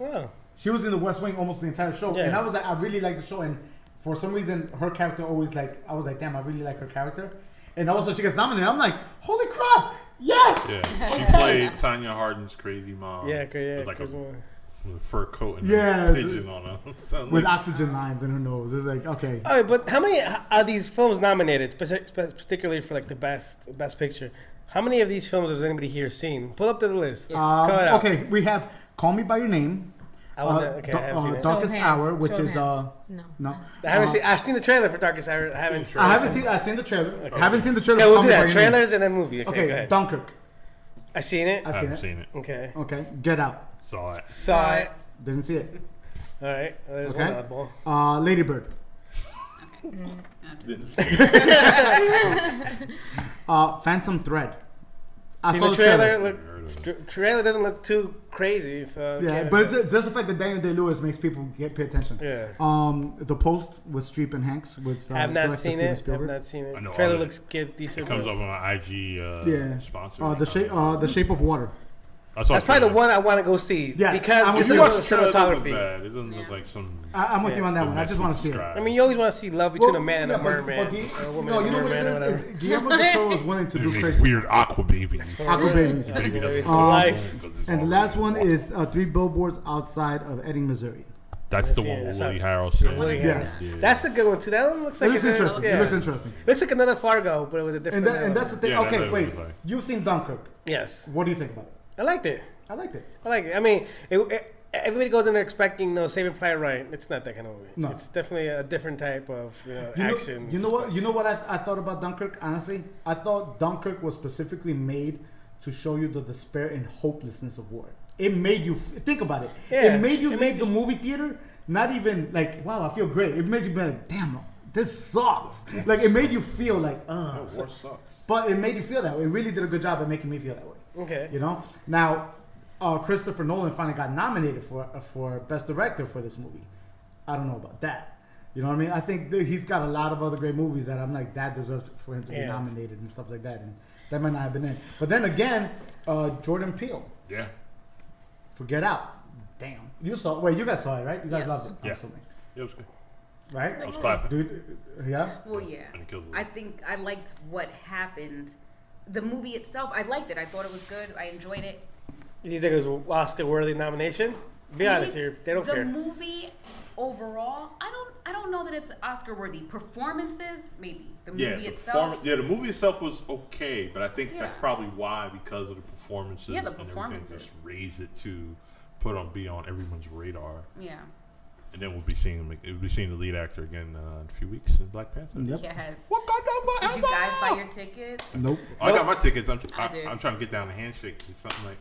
Oh, She was in The West Wing almost the entire show, Yeah. and I was like, I really like the show, and for some reason, her character always like, I was like, damn, I really like her character, and also she gets nominated. I'm like, holy crap, yes! Yeah, she played Tanya Hardin's crazy mom. yeah, With like crazy a one. with a fur coat and Yeah, a pigeon on her. With oxygen lines in her nose. It's like, okay. All right, but how many are these films nominated, particularly for like the best picture? How many of these films has anybody here seen? Pull up to the list. Call it out. Okay, we have Call Me By Your Name. I haven't seen it. Darkest Show of hands. Hour, which Show of is hands. no. I haven't seen. I've seen the trailer for Darkest Hour. I haven't. I've seen the trailer. I haven't seen the trailer. Okay, for we'll Call do Me By that. Your Name. Trailers and then movie. Okay, go Okay, ahead. Dunkirk. I seen it. I've I seen haven't it. seen it. Okay. Okay, Get Out. Saw it. Saw it. Didn't see it. All right. Well, there's Okay. one oddball. Lady Bird. Phantom Thread. I See saw the trailer. Trailer doesn't look too crazy, so Yeah, can't- but it's just the fact that Daniel Day-Lewis makes people pay attention. Yeah. The Post with Streep and Hanks with I have not director seen Steven it. I have Spielberg. not seen I know it. Trailer all of looks good, decent. It comes but- up on my IG Yeah. sponsor. The Shape of Water. I saw That's probably the trailer. one I want to go see. Yes, because I'm just with a you. little Trailer doesn't look cinematography. bad. It doesn't look like some. I'm with you on that one. I just want to see it. I mean, you always want to see love between a man and a merman, or a woman No, and you a know what merman, or it whatever. is? Guillermo del Toro was willing to do Make crazy. weird aqua babies. Aqua babies. Baby doesn't It's look life. because it's And the all last really one water. is 3 Billboards Outside of Ebbing, Missouri. That's the Yeah, one that's with Woody not- Harrelson. Woody Yeah. Harrelson. That's a good one too. That one looks It like looks it's interesting. yeah. It looks interesting. Looks like another Fargo, but with a different. And that's the thing. Yeah, Okay, that's wait. what it was like. You've seen Dunkirk. yes, What do you think about it? I liked it. I liked it. I like it. I mean, everybody goes in there expecting Saving Private Ryan. It's not that kind of movie. No. It's definitely a different type of action. You know what? suspense. You know what I thought about Dunkirk. Honestly, I thought Dunkirk was specifically made to show you the despair and hopelessness of war. It made you think about it. Yeah, It made you it leave made the you- movie theater not even like, wow, I feel great. It made you be like, damn, this sucks. Like it made you feel like, War sucks. But it made you feel that way. It really did a good job at making me feel that way. Okay. You know. Now, Christopher Nolan finally got nominated for Best Director for this movie. I don't know about that. You know what I mean? I think that he's got a lot of other great movies that I'm like, that deserves for him to be nominated and stuff like that. And that might not have been in. But then again, Jordan Peele Yeah. for Get Out. Damn. You guys saw it, right? You guys Yes. loved it. I'm Yeah. assuming. It was good. right? I was clapping. Dude, yeah. Well, yeah. And it killed the I think I liked what happened. The movie itself, I liked it. I thought it was good. I enjoyed it. You think it was an Oscar-worthy nomination? Be honest here. They don't care. The movie overall, I don't know that it's Oscar-worthy. Performances, maybe. The movie itself. The movie itself was okay, but I think Yeah. that's probably why, because of the performances. Yeah, the and performances. everything, just raised it to be on everyone's radar. Yeah. And then we'll be seeing the lead actor again in a few weeks in Black Panther. Yep. Yes. Wakanda Did you guys buy forever! your tickets? Nope. I got my tickets. I did. I'm trying to get down the handshake. It's something like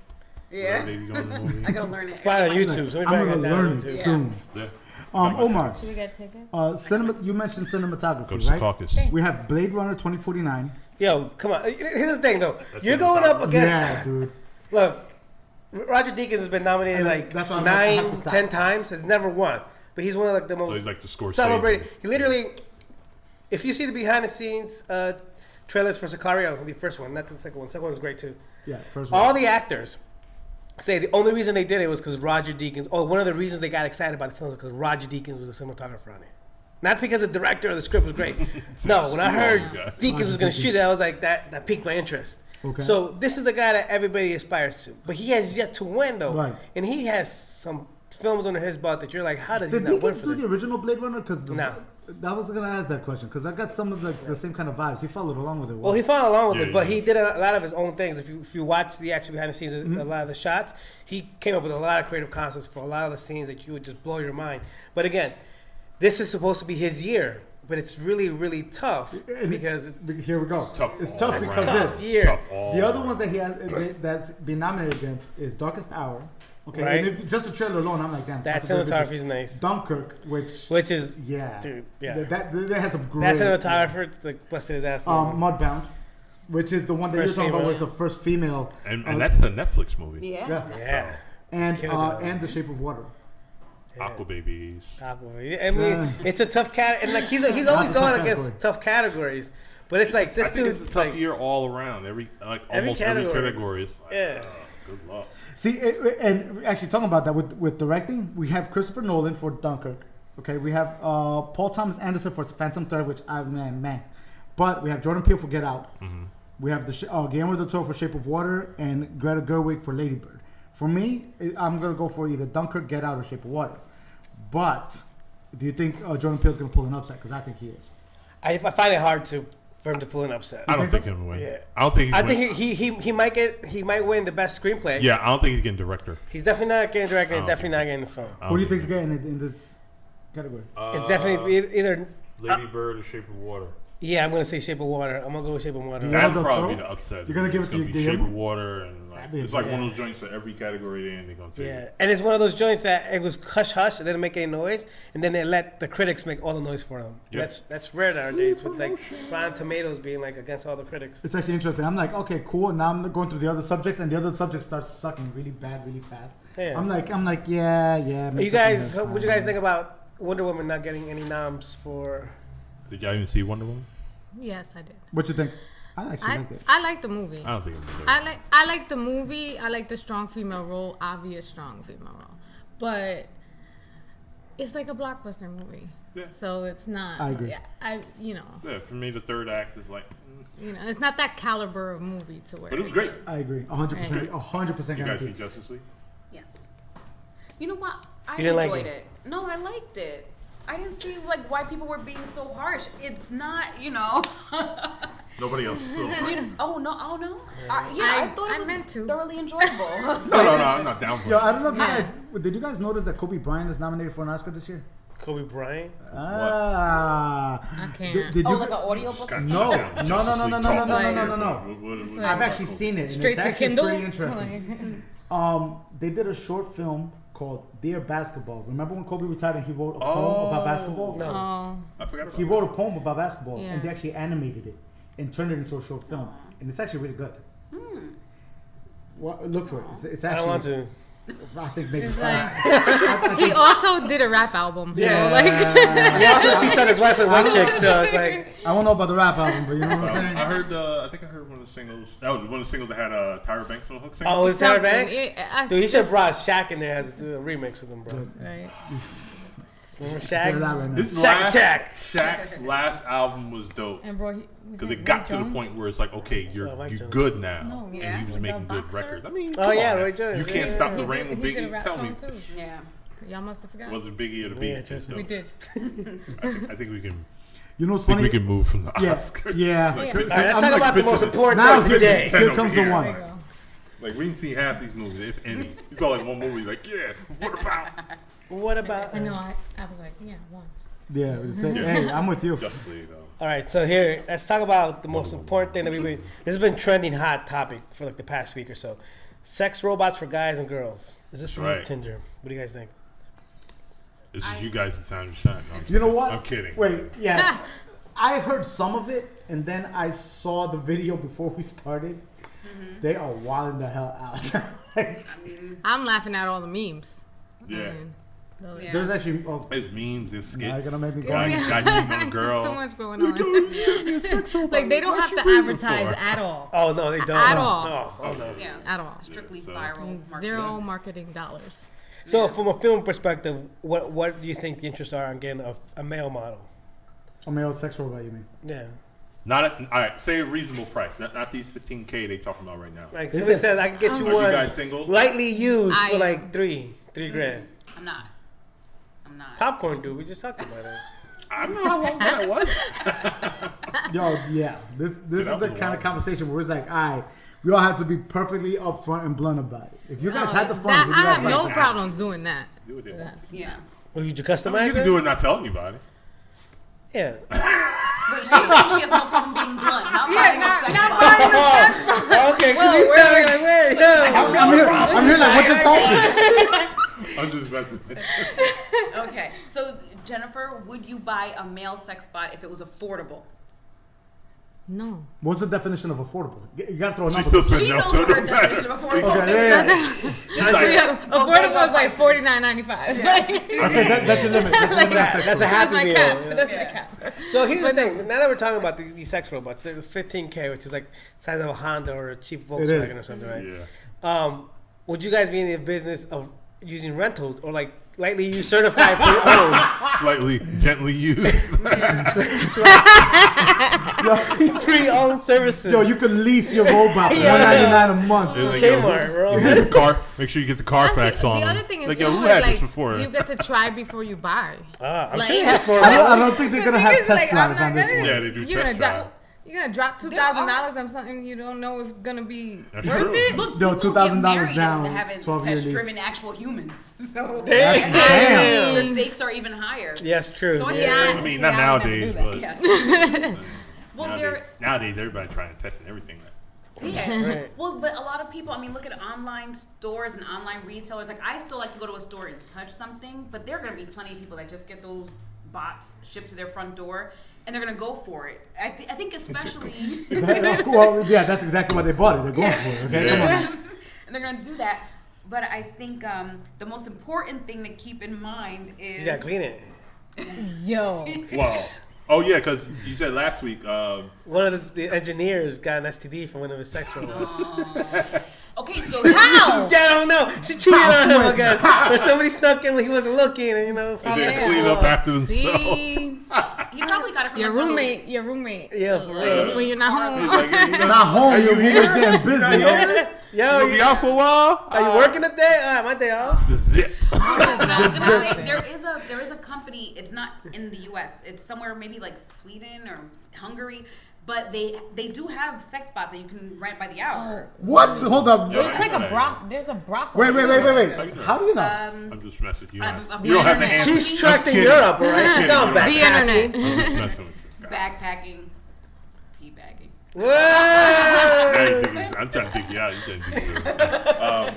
Yeah. maybe going to the movie. I gotta learn it. Probably on Everybody- YouTube. So I'm probably gonna got that on learn it YouTube. soon. Yeah. Omar, Should we get tickets? you mentioned cinematography, Go to right? caucus. We have Blade Runner 2049. Yo, come on. Here's the thing, though. That's You're the going top. up against. Yeah, dude. Look, Roger Deakins has been nominated like That's why I have to 9, stop. 10 times. Has never won. But he's one of like the most he's like the Scorsese. celebrated. He literally, if you see the behind the scenes trailers for Sicario, the first one, not the second one. The second one was great too. Yeah, first All one. the actors say the only reason they did it was because Roger Deakins. Oh, one of the reasons they got excited about the film was because Roger Deakins was the cinematographer on it. Not because the director or the script was great. No, when I heard Deakins was going to shoot it, I was like, that piqued my interest. Okay. So this is the guy that everybody aspires to. But he has yet to win, though. Right. And he has some films under his belt that you're like, how does he Did not win Deakins for do this? the original Blade Runner? Because No. I was gonna ask that question because I got some of the same kind of vibes. He followed along with it. Well, he followed along with Yeah, it, but yeah. he did a lot of his own things. If you watch the actual behind the scenes, Mm-hmm. a lot of the shots, he came up with a lot of creative concepts for a lot of the scenes that you would just blow your mind. But again, this is supposed to be his year, but it's really, really tough because Here we go. Tough It's all tough around. because tough this. year. Tough all The other around. ones that he has that's been nominated against is Darkest Hour. Okay, Right. and if, just the trailer alone, I'm like, damn. That that's a good cinematography picture. is nice. Dunkirk, which Is yeah, dude, yeah. that has some great. That cinematographer like busted his ass. Mudbound, which is the one that First you're talking about, female. was the first female. And that's the Netflix movie. Yeah. Yeah. yeah. And The Shape of Water. Aqua Babies. Aquaman. I mean, it's a tough cat, and like he's always That's a going tough against category. tough categories. But it's like this I think dude, it's a tough like, year all around. Almost every category. category is like, Yeah. good luck. See, and actually talking about that with directing, we have Christopher Nolan for Dunkirk. Okay, we have Paul Thomas Anderson for Phantom Thread, which man. But we have Jordan Peele for Get Out. Mm-hmm. We have Guillermo del Toro for Shape of Water and Greta Gerwig for Lady Bird. For me, I'm gonna go for either Dunkirk, Get Out, or Shape of Water. But do you think Jordan Peele's gonna pull an upset? Because I think he is. I find it hard for him to pull an upset. I don't think think he'll win. Yeah. I don't think he's I win. think he might win the best screenplay. Yeah, I don't think he's getting director. He's definitely not getting director. I And don't definitely not getting the film. I Who do you don't think's getting it in this category? It's definitely either. Lady Bird or Shape of Water? Yeah, I'm gonna say Shape of Water. I'm gonna go with Shape of Water. Yeah. That'd del probably be Toro? the upset. You're gonna give it It's to gonna be Guillermo? Shape of Water, and like, be it's like one yeah. of those joints that every category they're gonna take. Yeah, and it's one of those joints that it was hush hush, they didn't make any noise, and then they let the critics make all the noise for them. Yep. That's rare nowadays with like Rotten Tomatoes being like against all the critics. It's actually interesting. I'm like, okay, cool. Now I'm going through the other subjects, and the other subjects start sucking really bad, really fast. Yeah. I'm like, yeah. You guys, what you guys think about Wonder Woman not getting any noms for? Did y'all even see Wonder Woman? Yes, I did. What you think? I actually liked it. I like the movie. I don't think it's good. I like the movie. I like the strong female role, obvious strong female role, but it's like a blockbuster movie. Yeah. So it's not. I agree. Yeah, for me, the third act is like, It's not that caliber of movie to where. but it was it's great. I agree. 100%. 100% You guys see guaranteed. Justice League? Yes. You know what? I You didn't like enjoyed it? it. No, I liked it. I didn't see like why people were being so harsh. It's not, Nobody else saw it. Oh no! I thought it was meant to. thoroughly enjoyable. No, I'm not down for Yo, it. I don't know if you guys did. You guys notice that Kobe Bryant is nominated for an Oscar this year? Kobe Bryant? Ah. I can't. Did Oh, you? like an audiobook or No, something? no. I've actually seen it. And Straight it's to actually Kindle. pretty interesting. They did a short film called Dear Basketball. Remember when Kobe retired and he wrote a poem about basketball? No. Oh, I forgot about He wrote a poem about basketball, Yeah. and they actually animated it and turned it into a short film, and it's actually really good. Well, look for it. It's I actually. don't want to. I think maybe. it's like he also did a rap album. So like, He also cheats on his wife with one chick, so it's like. I don't know about the rap album, but you know what I'm saying. I heard. I think I heard one of the singles. That was one of the singles that had Tyra Banks on the hook. Singing. Oh, it's Tyra something. Banks? Dude, he should have brought Shaq in there as to do a remix with him, bro. Right. Shaq. Say that right now. His Shaq Attack. Shaq's last album was dope. And bro, Because it got to the point where it's like, okay, you're Mike Jones. good now. No, yeah. And he was With making the good boxer? records. I mean, Oh, come yeah, on, Roy man. Jones. You can't Yeah. stop the He rain with did a Biggie. rap Tell me. song too. Yeah. Y'all must have forgot. Was it Biggie or the Yeah, Beat? just- We did. I think we can. You know what's I think we funny? can move from the Yeah, Oscars. yeah. Like, All right, let's I'm talk like about the most bitching. important Now part of the here, day. here comes the Over one. There you go. Like we didn't see half these movies, if any. You saw like one movie, like yeah. What about What about? I know. I was like, yeah, one. Yeah, it's like, hey, I'm with you. Justice League though? All right, so here, let's talk about the most important thing that we've been. This has been trending hot topic for like the past week or so. Sex robots for guys and girls. Is this from Right. Tinder? What do you guys think? This is you guys' time to shine. No, I'm You know kidding. what? I'm kidding. Wait, yeah. I heard some of it, and then I saw the video before we started. They are wilding the hell out. Like, I'm laughing at all the memes. Yeah. Yeah. there's actually It's memes, it's skits. Now you're gonna make me guy, go. guy cheating on a girl. So much going on. Like they don't have to advertise at all. Oh no, they don't. At all. No, oh no. Yeah. At all. Strictly So- viral. Zero marketing dollars. So from a film perspective, what do you think the interests are on getting a male model? a male sex robot. You mean? Yeah, Not all right. Say a reasonable price. Not these $15K they talking about right now. like Is somebody it? says I can get you Are you one guys single? lightly used I for am. like three grand. I'm not. I'm not. Popcorn, dude. We just talked about it. I don't know how long that was. Yo, yeah. This that is the was kind wild. of conversation where it's like, all right, we all have to be perfectly upfront and blunt about it. If you guys had the fun, That, would you I guys have like no to- problem doing that. Do it. Yeah. Well, you You customize can it? do it and not tell anybody. Yeah. Wait, she's saying she has no problem being blunt. Not buying a sex not box. buying a sex box. Okay, Whoa, because wait, he's like, wait, yo. I'm here like, what just happened? I'm just messing with you. Okay, so Jennifer, would you buy a male sex bot if it was affordable? No. What's the definition of affordable? You gotta throw a She number. still said She no. knows So what her don't matter. definition of affordable Okay, is. yeah. He's like, Yeah, affordable is like $49.95. Okay, that's the limit. That's the limit. of sex That's a robot. happy my meal. cap. yeah. That's Yeah. my cap. So here's the thing. Now that we're talking about these sex robots, there's $15K, which is like the size of a Honda or a cheap Volkswagen is. or something, right? yeah. Would you guys be in the business of using rentals or like lightly used certified pre-owned? Slightly, gently used. Pre-owned services. Yo, you can lease your robot for $199 a month. It's like, yo, Kmart, bro. get the car. Make sure you get the Carfax The on. other them. thing is, like, too, yo, who is had like, this before? you get to try before you buy. I'm Like- sure you have for I don't think they're The gonna thing have is, test like, I'm drives not on this gonna- one. Yeah, they do You're gonna test drop. You're gonna drop $2,000 on something you don't know if it's gonna be That's worth true. it. Look, Yo, people $2,000 get married down, and haven't 12-year lease. test-driven actual humans. So Damn. the stakes are even higher. Yes, true. So yeah. I mean, See, not I would never nowadays, do that. but Yes. Well, nowadays everybody trying to test and everything. yeah. Right. Well, but a lot of people, I mean, look at online stores and online retailers. Like, I still like to go to a store and touch something, but there are going to be plenty of people that just get those bots shipped to their front door, and they're going to go for it. I think especially... Well, yeah, that's exactly why they bought it. They're going for it. Okay, come on. and they're going to do that. But I think the most important thing to keep in mind is... You gotta clean it. Yo. Wow. Oh yeah, because you said last week. One of the engineers got an STD from one of his sex robots. Okay, so How? Yeah, I don't know. She cheated on him, I guess. Or somebody snuck in when he wasn't looking, and and found then it. clean up after themselves. See, he probably got it from your like one of those- roommate, your roommate. Yeah, for real. When you're not He's home. like, you know, Not home. Are Your you roommate's here? getting busy. Yo. Yo, You'll be out for a while. are you working today? All right, my day off. Zip. No, I was gonna say, there is a company. It's not in the U.S. It's somewhere maybe like Sweden or Hungary, but they do have sex bots that you can rent by the hour. What? Hold up. Yo, It's like a Right. broth. There's a brothel. Wait. How do you know? I'm just messing with you. The You don't have to internet. answer. She's trapped in kidding. Europe, all right? She's down The back. The internet. I'm just messing with you. Backpacking, teabagging. Whoa! Now you think it's- I'm trying to dig you out. You didn't dig you out.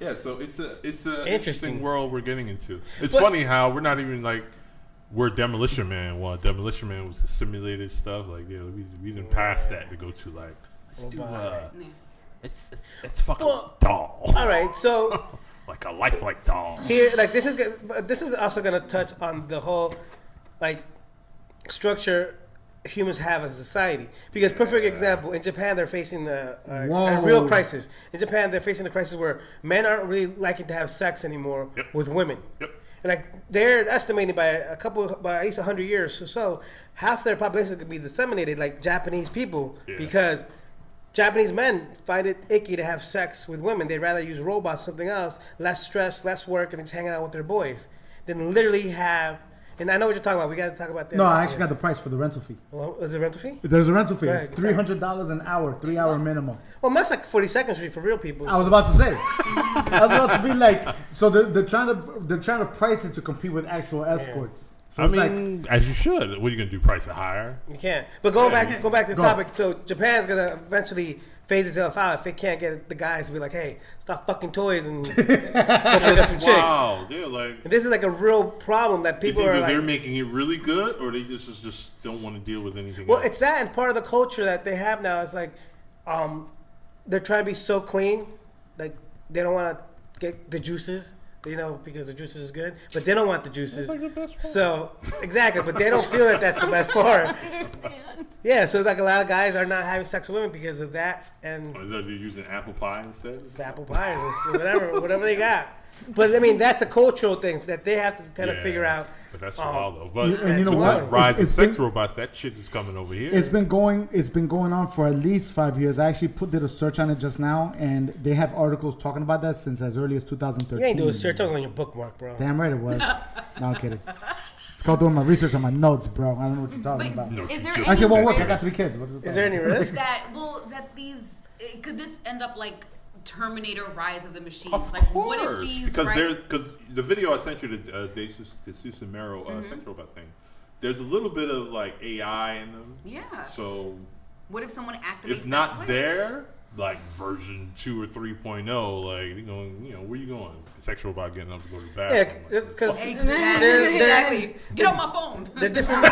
Yeah, so it's a interesting world we're getting into. It's But- funny how we're not even like we're Demolition Man. Well, Demolition Man was the simulated stuff. Like, yeah, we didn't pass that to go to like let's do Yeah. it's fucking Well- doll. All right, so Like a lifelike doll. here, like this is also gonna touch on the whole like structure humans have as a society. Because perfect example, in Japan they're facing a Whoa. real crisis. In Japan they're facing the crisis where men aren't really liking to have sex anymore Yep. with women. Yep. Like they're estimating by at least 100 years or so, half their population could be disseminated like Japanese people because Japanese men find it icky to have sex with women. They'd rather use robots, something else, less stress, less work, and just hanging out with their boys than literally have. And I know what you're talking about. We got to talk about that. No, I actually got the price for the rental fee. Well, is it a rental fee? There's a rental fee. Go It's ahead, $300 an hour, 3 hour minimum. Well, that's like 42nd Street for real people. I was about to say. I was about to be like, so they're trying to price it to compete with actual escorts. So I it's mean, as you should. What are you gonna do? Price it higher? You can't. But go back to the Go. topic. So Japan's gonna eventually phase itself out if it can't get the guys to be like, hey, stop fucking toys and go pick up some chicks. Wow, yeah, like. And this is like a real problem that You people think are that like. they're making it really good, or they just don't want to deal with anything Well, else? it's that, and part of the culture that they have now is like, they're trying to be so clean, like they don't want to get the juices, because the juices is good, but they don't want the juices. That's like the best part. So exactly, but they don't feel that that's the best part. Yeah, so it's like a lot of guys are not having sex with women because of that, and Or is that they're using apple pie instead? apple pies or whatever they got. But I mean, that's a cultural thing that they have to kind of figure out. But that's wild though. But And you know with what? the rise of It's sex been- robots, that shit is coming over here. It's been going on for at least 5 years. I actually did a search on it just now, and they have articles talking about that since as early as 2013. You ain't doing search on your bookmark, bro. Damn right it was. No, I'm kidding. It's called doing my research on my notes, bro. I don't know what you're talking about. No, Is there just- any Actually, it won't work. I risk got 3 kids. What Is there any risk? that these could this end up like Terminator Rise of the Machines? Of Like, course, what if these because the video I sent you, the Jesus Mero sex robot thing, there's a little bit of like AI in them. Yeah. So What if someone activates if that not switch? there, like version 2 or 3.0, like you going, where you going? Sex robot getting up to go to the Yeah, bathroom. because Exactly. Get on my phone. they're different.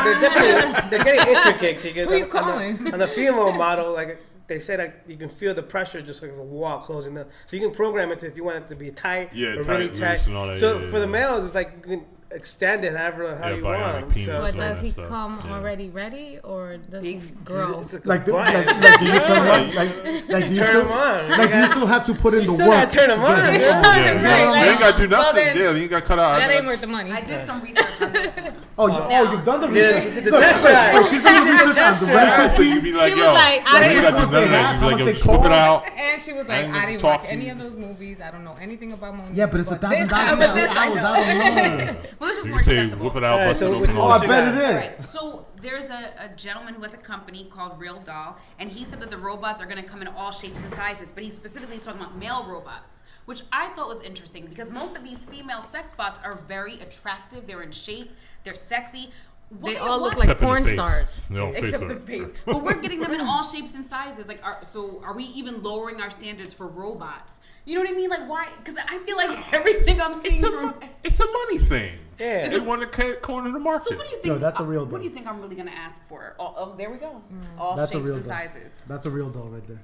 They're getting intricate because Who you on calling? the female model, like they said, that you can feel the pressure just like the wall closing up. So you can program it to if you want it to be tight Yeah, or tight, really loose, tight. and all that, So yeah, for the yeah. males, it's like you can extend it however how Yeah, you bionic want. penis. So But all does that he stuff. come Yeah. already ready, or does he grow? It's like, Like, a like, blind. like, do you turn on? Like, do you Turn still, them on. like, do you still have to put in You the still work? gotta turn 'em to get on, it yeah. Yeah, Right, you ain't got to do well, nothing. then- Yeah, you ain't got to cut out. That ain't worth the money. I did some research on this. You've done the Yeah, research. the test drive. She's doing research on the rental So you fees. be like, She was yo, like, I you didn't- got to do How much they nothing. have, You how be like, much yo, they just whip it cost. out. And she was I like, ain't I gonna didn't talk watch to any you. of those movies. I don't know anything about Monique. Yeah, but it's $1,000 but an this I hour. know. I don't know. Well, this is You more can say, accessible. whip it out, Alright, bust so it which open. Oh, all I that. bet it Alright, is. so there's a gentleman who has a company called Real Doll, and he said that the robots are going to come in all shapes and sizes, but he's specifically talking about male robots, which I thought was interesting because most of these female sex bots are very attractive. They're in shape. They're sexy. They What- all look what- like Except in the porn face. stars. No, face Except on the it. face. But we're getting them in all shapes and sizes. Like, are we even lowering our standards for robots? You know what I mean? Like, why? Because I feel like everything I'm seeing from. It's a money thing. Yeah. They want to corner the market. So what do you think? Yo, that's a real What doll. do you think I'm really gonna ask for? Oh, there we go. All That's a shapes real and doll. sizes. That's a real doll right there.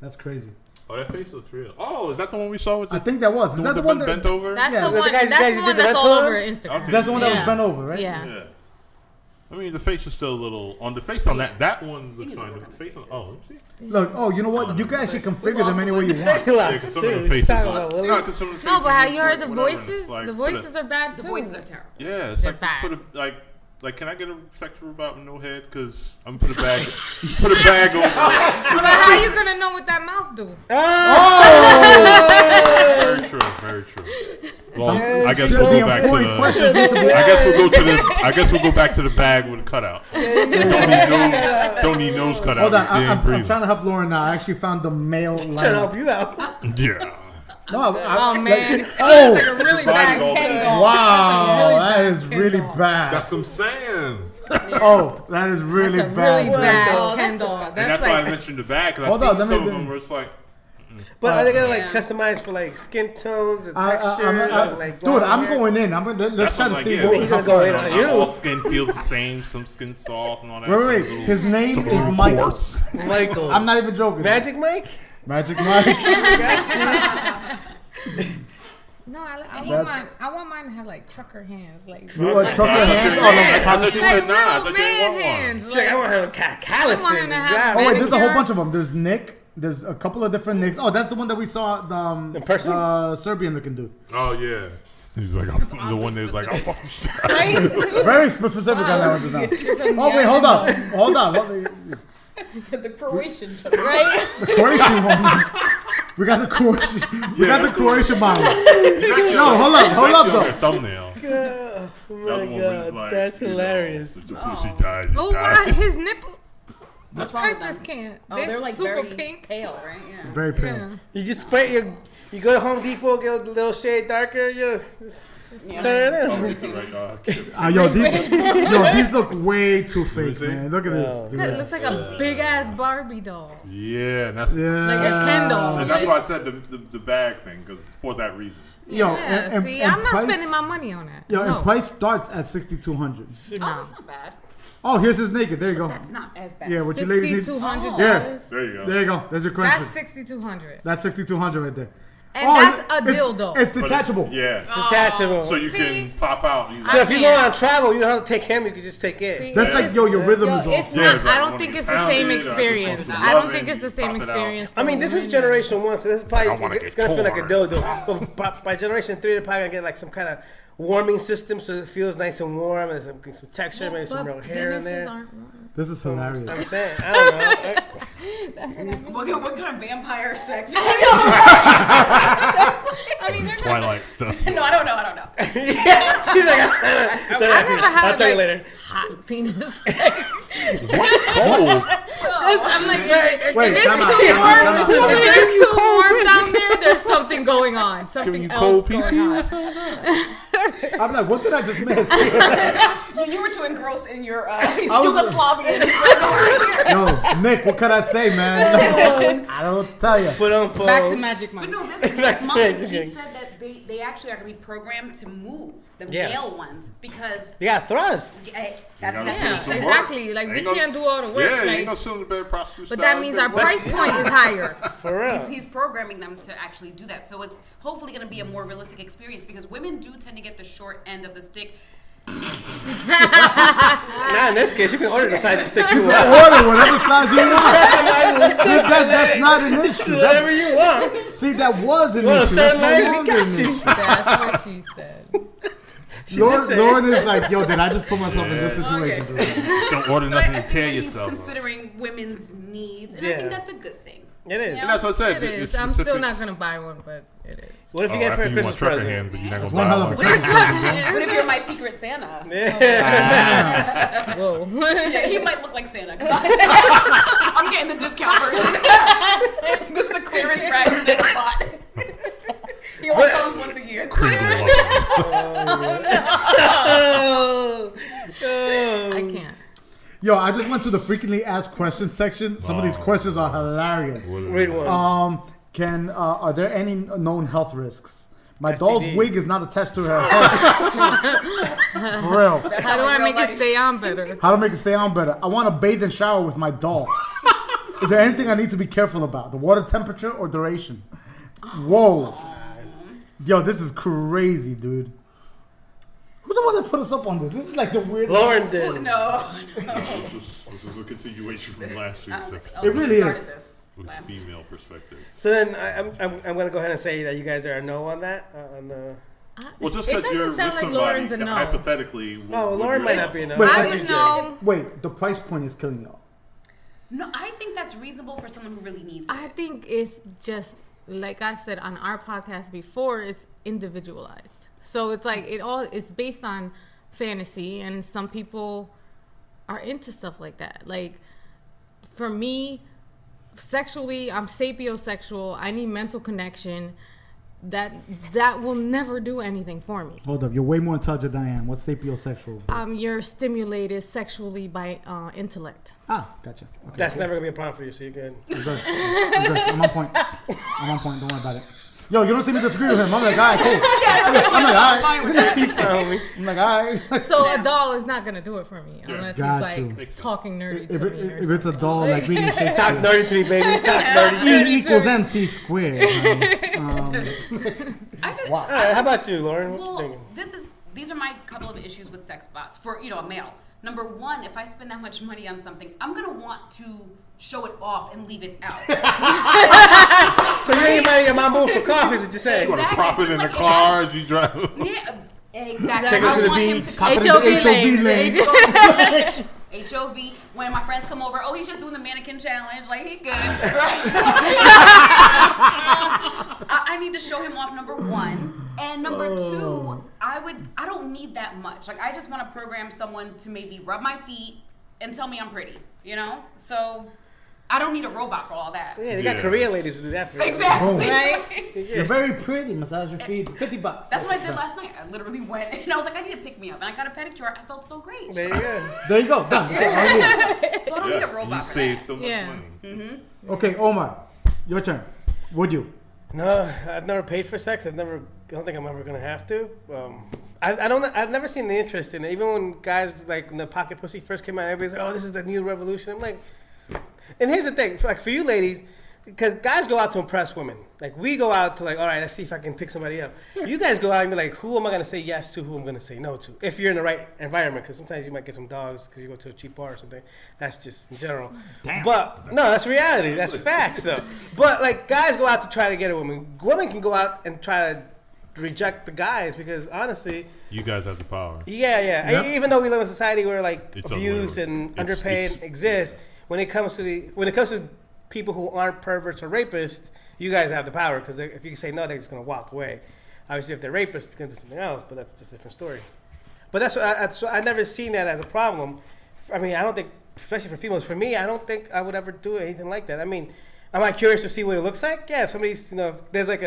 That's crazy. Oh, that face looks real. Oh, is that the one we saw with the, I think that was. Is that the one that? bent over? That's Yeah. the The one. guys- That's guys the did one the that's rental all on? over Instagram. Okay. That's the one that was Yeah. bent over, right? Yeah. Yeah. I mean, the face is still a little on the face on that one looks need to kind work of on face the on. Oh, let me see. Look, you know what? You can actually configure them also any way you want. Yeah, 'cause Relax, some of too. the He's faces talking look- about Willie. No, 'cause some of the No, but faces have you look heard the whatever. It's voices? like, The put a- voices are bad too. The voices are terrible. Yeah, it's They're like bad. just put a like. Can I get a sex robot with no head? Cause I'm gonna put a bag. Put a bag over. But how you gonna know what that mouth do? Very true. Very true. Well, I guess we'll The go back to important the. questions need to be I guess we'll go back to the bag with a cutout. Don't need nose cutout. Hold on, They ain't I'm breathing. trying to help Lauren now. I actually found the male Trying to help lineup. you out. Yeah. No, Oh man, oh, it's like a really bad Divided all Ken that. doll. wow, That's that a is Ken really doll. bad. That's what I'm saying. Oh, that is really That's a bad. really bad Oh, Ken that's doll. disgusting. And That's that's why I like mentioned the bag. Cause Hold I on, see let me- some of them where it's like. But are they gonna like Yeah. customize for like skin tones and texture? and, like, dude, long I'm hair? going in. Let's That's try to like, see yeah, what he's how gonna go far in I on go. you. All skin feels the same. Some skin soft and all that. Wait, Some wait. little- His name some is little Michael. coarse. Michael. I'm not even joking. Magic Mike. Magic Mike. No, I want mine to have like trucker hands, like You want trucker I hands? thought Oh, you no, policy said hands. nah. I thought you man didn't want one. hands. She's like, I want her calluses. I want her to and have grab- Oh wait, there's a whole Manicure. bunch of them. There's Nick. There's a couple of different Nicks. Oh, that's the one that we saw. The In person? Serbian looking dude. Oh yeah. He's like, the one that's like, I'll fucking shot. Right? Very specific on that one just now. Oh wait, hold on. The Croatian, Right? The Croatian one. We got the Croatian. We got the Croatian model. No, hold up though. Thumbnail. Oh my god, that's hilarious. The pussy died. Oh wow, his nipple. What's wrong I with them? just can't. Oh, they're like super very pink. pale, right? Yeah. Very pale. Yeah. You just spray your. You go to Home Depot, get a little shade darker. Just Yeah. turn it in. These look way too fake, see? man. Look at this. It looks like a big ass Barbie doll. Yeah, and that's Like a Ken doll. and that's why I said the bag thing, because for that reason. Yo, Yeah, and see, and I'm not price, spending my money on that. Yo, no. and price starts at $6,200. Oh, that's not bad. Oh, here's his naked. There you go. That's not as bad. Yeah, what you ladies need. $6,200. There. There you go. There you go. There's your currency. That's $6,200. That's $6,200 right there. And Oh, that's a it's- dildo. It's But detachable. Yeah. Detachable. So you See? can pop out. You So if you go on travel, you don't have to take him. You can just take it. See, That's like, your rhythm is it's off. Yeah, not. like I don't when think you it's the pound same it, or if you're experience. supposed to I love don't it, think it's you the same pop it out. experience. I mean, this is generation 1, so this is like, I probably wanna it's get gonna feel like a torn. dildo. But by generation 3, they're probably gonna get like some kind of warming system, so it feels nice and warm, and some texture, maybe some real hair in there. This is hilarious. I'm saying, I don't know. What kind of vampire sex? I mean, they're not. Twilight stuff. No, I don't know. Yeah, she's like, I've never had I'll tell you like, later. hot penis. Cold. I'm like, Wait, if it's time out, too time out, warm, time out. if it's too warm down there, there's something going on. Something you else cold going pee-pee? I'm like, what did I just miss? You were too engrossed in your was- Yugoslavian. Yo, Nick, what can I say, man? I don't know what to tell you. Put on pole. Back to Magic Mike. But no, this Back to Mike, Magic he Mike. said that they actually are going to be programmed to move the Yes. male ones because You got thrust. that's gotta exactly do Yeah, some work. exactly. Like, we Ain't no- can't do all the work. Yeah, you like, ain't no sitting in the bed prostitute. but that means our price point is higher. For real. he's programming them to actually do that. So it's hopefully going to be a more realistic experience because women do tend to get the short end of the stick. Not in this case. You can order the size of stick you want. Order whatever size you want. That's not an issue. Whatever you want. See, that was an Want a issue. third That's leg? no We longer got an you. issue. That's what she said. Lauren is like, yo, did I just put myself in this situation? Don't order But nothing I to think tear that he's yourself. considering women's needs, and I Yeah. think that's a good thing. It is. Yeah. And that's what I said. It is. it's I'm still specific- not going to buy one, but it is. What if you Oh, get it for after a you Christmas want trucker present? hands, but you're not One gonna hell buy of a one. What if you're my secret Santa? Whoa. Yeah, he might look like Santa. 'Cause I'm getting the discount version. This is the clearance rack Santa bought. He only comes once a year. I can't. Yo, I just went to the frequently asked questions section. Some of these questions are hilarious. Read one. Are there any known health risks? My doll's STD. wig is not attached to her head. For real. How do I make it stay on better? How to make it stay on better? I want to bathe and shower with my doll. Is there anything I need to be careful about? The water temperature or duration? Whoa. Yo, this is crazy, dude. Who's the one that put us up on this? This is like the weirdest. Lauren did. No. This is a continuation from last week's episode. It really is. With the female perspective. So then I'm going to go ahead and say that you guys are a no on that. Well, just It because you're doesn't with sound like somebody, Lauren's a no. hypothetically. Oh, Lauren might not be a no. Wait, I wait, would know. Wait, the price point is killing y'all. No, I think that's reasonable for someone who really needs it. I think it's just, like I've said on our podcast before, it's individualized. So it's like it's based on fantasy, and some people are into stuff like that. Like, for me, sexually, I'm sapiosexual. I need mental connection. That will never do anything for me. Hold up, you're way more intelligent than I am. What's sapiosexual? You're stimulated sexually by intellect. Ah, gotcha. Okay, That's cool. never going to be a problem for you, so you're good. I'm good. I'm on point. I'm on point. Don't worry about it. Yo, you don't see me disagree with him. I'm like, all right, cool. I'm like, all right. I'm like, all right. So a doll is not gonna do it for me unless Got he's like you. talking nerdy to If, me. it, Or if it's a doll like reading Talk Shakespeare, nerdy to me, baby. Talk nerdy to me. E equals MC squared. honey. I just, All right, how about you, Lauren? What you Well, thinking? these are my couple of issues with sex bots for a male. Number one, if I spend that much money on something, I'm gonna want to show it off and leave it out. So you're your my move for coffee is what you say. You want to Exactly. prop it in It's the like- car as you drive. Yeah, exactly. Take him to the I want him beach. to Cop it in the HOV lane. lane. HOV. When my friends come over, oh, he's just doing the mannequin challenge. Like, he good. I need to show him off, number one. And number two, I don't need that much. Like, I just want to program someone to maybe rub my feet and tell me I'm pretty, you know? So I don't need a robot for all that. Yeah, they got Korean ladies to do that for you. Exactly. Right? You're very pretty. Massage your feet. $50. That's what I did last night. I literally went and I was like, I need to pick me up. And I got a pedicure. I felt so great. There you go. There you go. Done. That's it. All you need. So I don't need a robot You for save that. so much Yeah. money. Okay, Omar, your turn. Would you? No, I've never paid for sex. I don't think I'm ever gonna have to. I've never seen the interest in it. Even when guys like when the pocket pussy first came out, everybody's like, "Oh, this is the new revolution." I'm like, and here's the thing, like for you ladies, because guys go out to impress women. Like we go out to like, all right, let's see if I can pick somebody up. You guys go out and be like, who am I gonna say yes to? Who I'm gonna say no to? If you're in the right environment, because sometimes you might get some dogs because you go to a cheap bar or something. That's just in general. Damn. But no, that's reality. That's facts though. But like guys go out to try to get a woman. Women can go out and try to reject the guys because honestly, You guys have the power. yeah. Yep. Even though we live in a society where like It's abuse unlimited. and underpaid it's- exists, when it comes to people who aren't perverts or rapists, you guys have the power because if you say no, they're just gonna walk away. Obviously, if they're rapists, they're gonna do something else, but that's just a different story. But that's I've never seen that as a problem. I mean, I don't think, especially for females, for me, I don't think I would ever do anything like that. I mean, am I curious to see what it looks like? Yeah, if somebody's, if there's like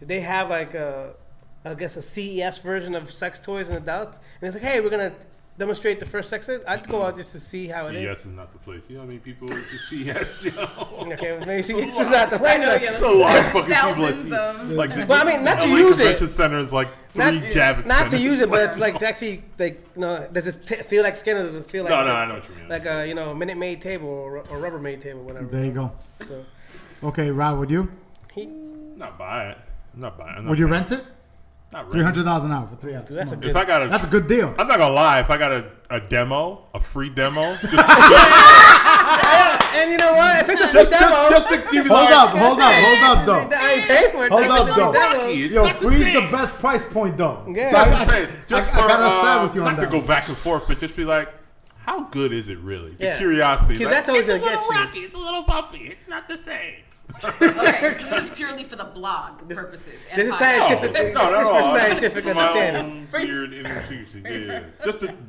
they have like I guess a CES version of sex toys and adults, and it's like, hey, we're gonna demonstrate the first sex. I'd go out just to see how it is. CES is not the place. You know how many people at CES? You know? Okay, well, maybe CES is not the place. I know, like- yeah, There's a lot of fucking people at thousands CES. of. Like, But I mean, not to LA use it. Convention Center is like Not- three Javits Not to centers. use it, but it's like to actually like does it feel like skin or does it feel like No, I know what you mean. like a Minute Maid table or Rubbermaid table, whatever. There you go. So, Okay, Rob, would you? Not buy it. Not buying it. Would you rent it? Not really. $300,000 an hour for 3 hours. dude, that's a Come good. If I got That's a good deal. I'm not gonna lie. If I got a demo, a free demo, just And you know what? If it's a free demo, just to give you Hold like, up, though. I ain't pay for it. Hold If up, it's a free though. demo- It's Yo, not the free's same. the best price point, though. Yeah. So That's what I'm saying. Just I for gotta side with you on not that. to go back and forth, but just be like, how good is it really? The Yeah. curiosity. Because Like, that's always it's a gonna get little you. rocky, it's a little bumpy. It's not the same. Okay, so this is purely for the blog purposes. And This is podcast. scientific. This is for scientific For my understanding. own weird intuition. Yeah.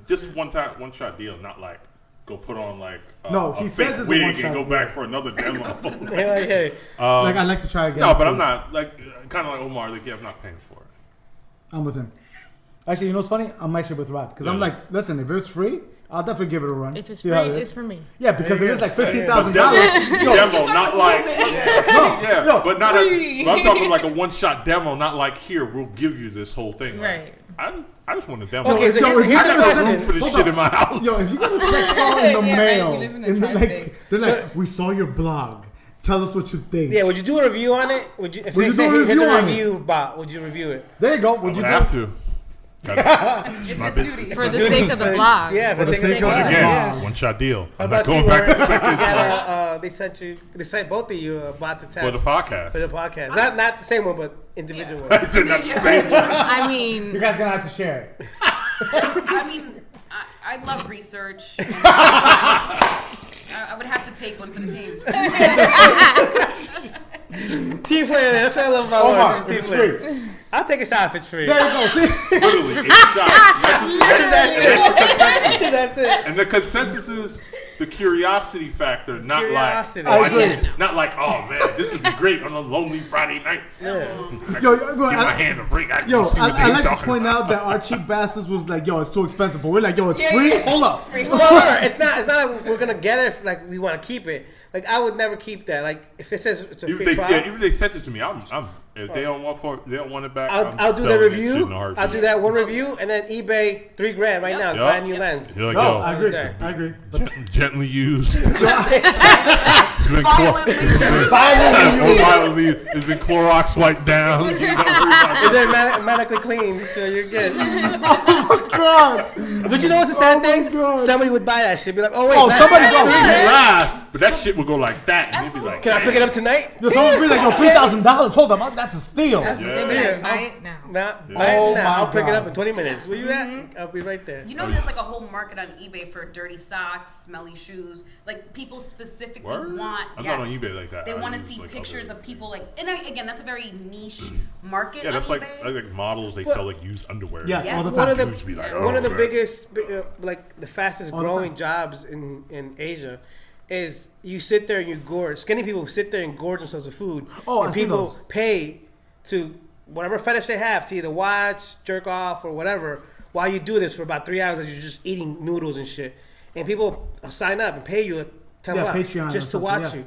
Just one shot deal, not like go put on like No, a he fake says it's a wig one-shot and go deal. back for another demo. Hey. like, I'd like to try again. No, but I'm please. not like kind of like Omar. Like, yeah, I'm not paying for it. I'm with him. Actually, you know what's funny? I'm actually with Rod. Because I'm Yeah. like, listen, if it's free, I'll definitely give it a run. If it's See free, how it is. it's for me. Yeah, because There it you is go. like But $15,000. demo, not like No, but not a. free. But I'm talking like a one-shot demo, not like here we'll give you this whole thing. Like, Right. I just want a demo. Okay, so Yo, here's if you I the get got a no room question. for this Hold shit up. in my house. Yo, if you get a sex call in the Yeah, right, mail, we live in a in the, trash like, bag. they're like, we saw your blog. Tell us what you think. Yeah, would you do a review on it? Would you? If Would they you say do a here's review a on it? review bot, would you review it? There you go. I Would you would do have it? to. It's My his business. duty. For the sake of the blog. Yeah, For the sake of But the again, blog. one-shot deal. How I'm not about you? going back to the second You got they sent both of you a bot to test for the podcast. for the podcast. Not the same one, but individual one. Not the same one. I mean, You guys gonna have to share it. I mean, I love research. I would have to take one for the team. Team player, that's what I love about Omar, Orange, if team it's player. free. I'll take a shot if it's free. There you go. See? Literally, it's shots. That's it. And the consensus is the curiosity factor, not Curiosity. like, I agree. not like, oh man, this would be great on a lonely Friday night. Yeah. I Yo, give yo, my hand a break. I Yo, see what I they like to talking point about. out that our cheap bastards was like, yo, it's too expensive. But we're like, yo, it's Yeah, free? yeah. Hold up. Free. Well, remember, it's not like we're gonna get it if like we want to keep it. Like I would never keep that. Like if it says it's a Even free if they, trial, yeah, even if they sent it to me, I'm if they don't want it back, I'll do the selling that shit review. in a heartbeat. I'll do that one review and then eBay $3,000 right now. Yep. Buy a new lens. Here I No, go. I agree. Okay. I agree. But Gently used. Violently. Or violently it's been Clorox wiped down. Is it manically clean? So you're good. Oh my god! But you know what's the sad Oh my thing? God. Somebody would buy that shit. Be like, oh wait, Oh, that's somebody's that. gonna laugh, but that shit would go like that, and they'd be like, Can I pick it up tonight? Yo, someone be like, yo, $3,000. Hold on, that's a steal. That's Yeah. the same thing. Buy it now. Nah, Yeah. buy it Oh now. my I'll pick it God. up in 20 minutes. Where you at? I'll be right there. You know, there's like a whole market on eBay for dirty socks, smelly shoes. Like people specifically Word? want. I'm not on eBay like that. They I want to use, see like, pictures other- of people like, and again, that's a very niche market. Yeah, on that's like eBay. models. They Well- sell like used underwear. Yes, Yes. all the One time. of the Dudes be like, one of the "Oh, biggest, like the fastest All the growing time. jobs in Asia is you sit there and you gorge. Skinny people sit there and gorge themselves with food. Oh, and I see people those. pay to whatever fetish they have to either watch, jerk off, or whatever while you do this for about 3 hours as you're just eating noodles and shit. And people sign up and pay you like $10 Yeah, bucks Patreon or just to something, watch yeah. you.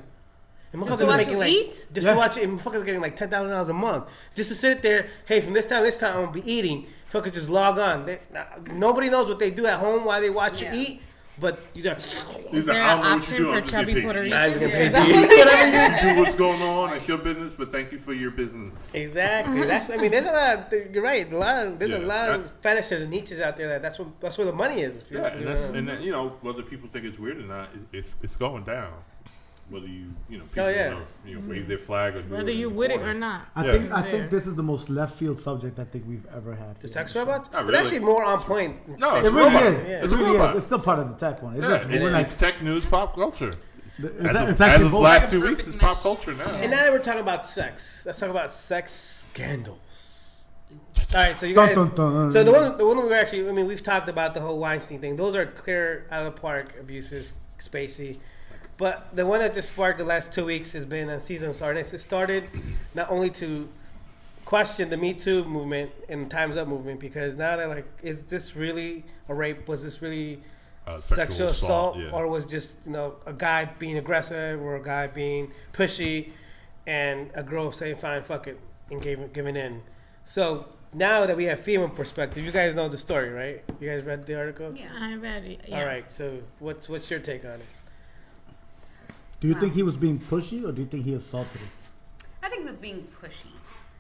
And Just motherfuckers to are watch making you like eat? just Yeah. to watch it. And motherfuckers are getting like $10,000 a month just to sit there. Hey, from this time I'm gonna be eating. Fuckers just log on. Nobody knows what they do at home while they watch Yeah. you eat. But you got He's Is like, there I an don't know what option you're doing. for I'm just chubby getting Puerto paid. Ricans? I'm gonna pay Is that- you. Whatever you Do what's going on. It's your business, but thank you for your business. Exactly. That's. I mean, there's a lot. You're right. There's a Yeah, lot of that- fetishes and niches out there. That's where the money is. If you, Yeah, you and that's know. and that, you know whether people think it's weird or not, it's going down. Whether you people Oh, yeah. wave their flag or do Whether it in you the with it corner. or not. I Yeah. think There. this is the most left field subject I think we've ever had. The here. sex robots? Not But really. actually more on point. No, It it's a really robot. is. Yeah. It It's a really robot. is. It's still part of the tech one. It's Yeah, just it's, we're like it's tech news, pop culture. it's As actually of both. last 2 Like a weeks, it's perfect pop mesh. culture now. And now that we're talking about sex, let's talk about sex scandals. All right, so you Dun, guys. dun, dun. So the one we were actually, I mean, we've talked about the whole Weinstein thing. Those are clear out of the park abuses, Spacey. But the one that just sparked the last 2 weeks has been Aziz Ansari. It started not only to question the Me Too movement and Time's Up movement because now they're like, is this really a rape? Was this really sexual assault, yeah. or was just a guy being aggressive or a guy being pushy, and a girl saying fine, fuck it, and giving in. So now that we have female perspective, you guys know the story, right? You guys read the article? Yeah. I read it. Yeah. All right. So what's your take on it? Do you think he was being pushy or do you think he assaulted her? I think he was being pushy.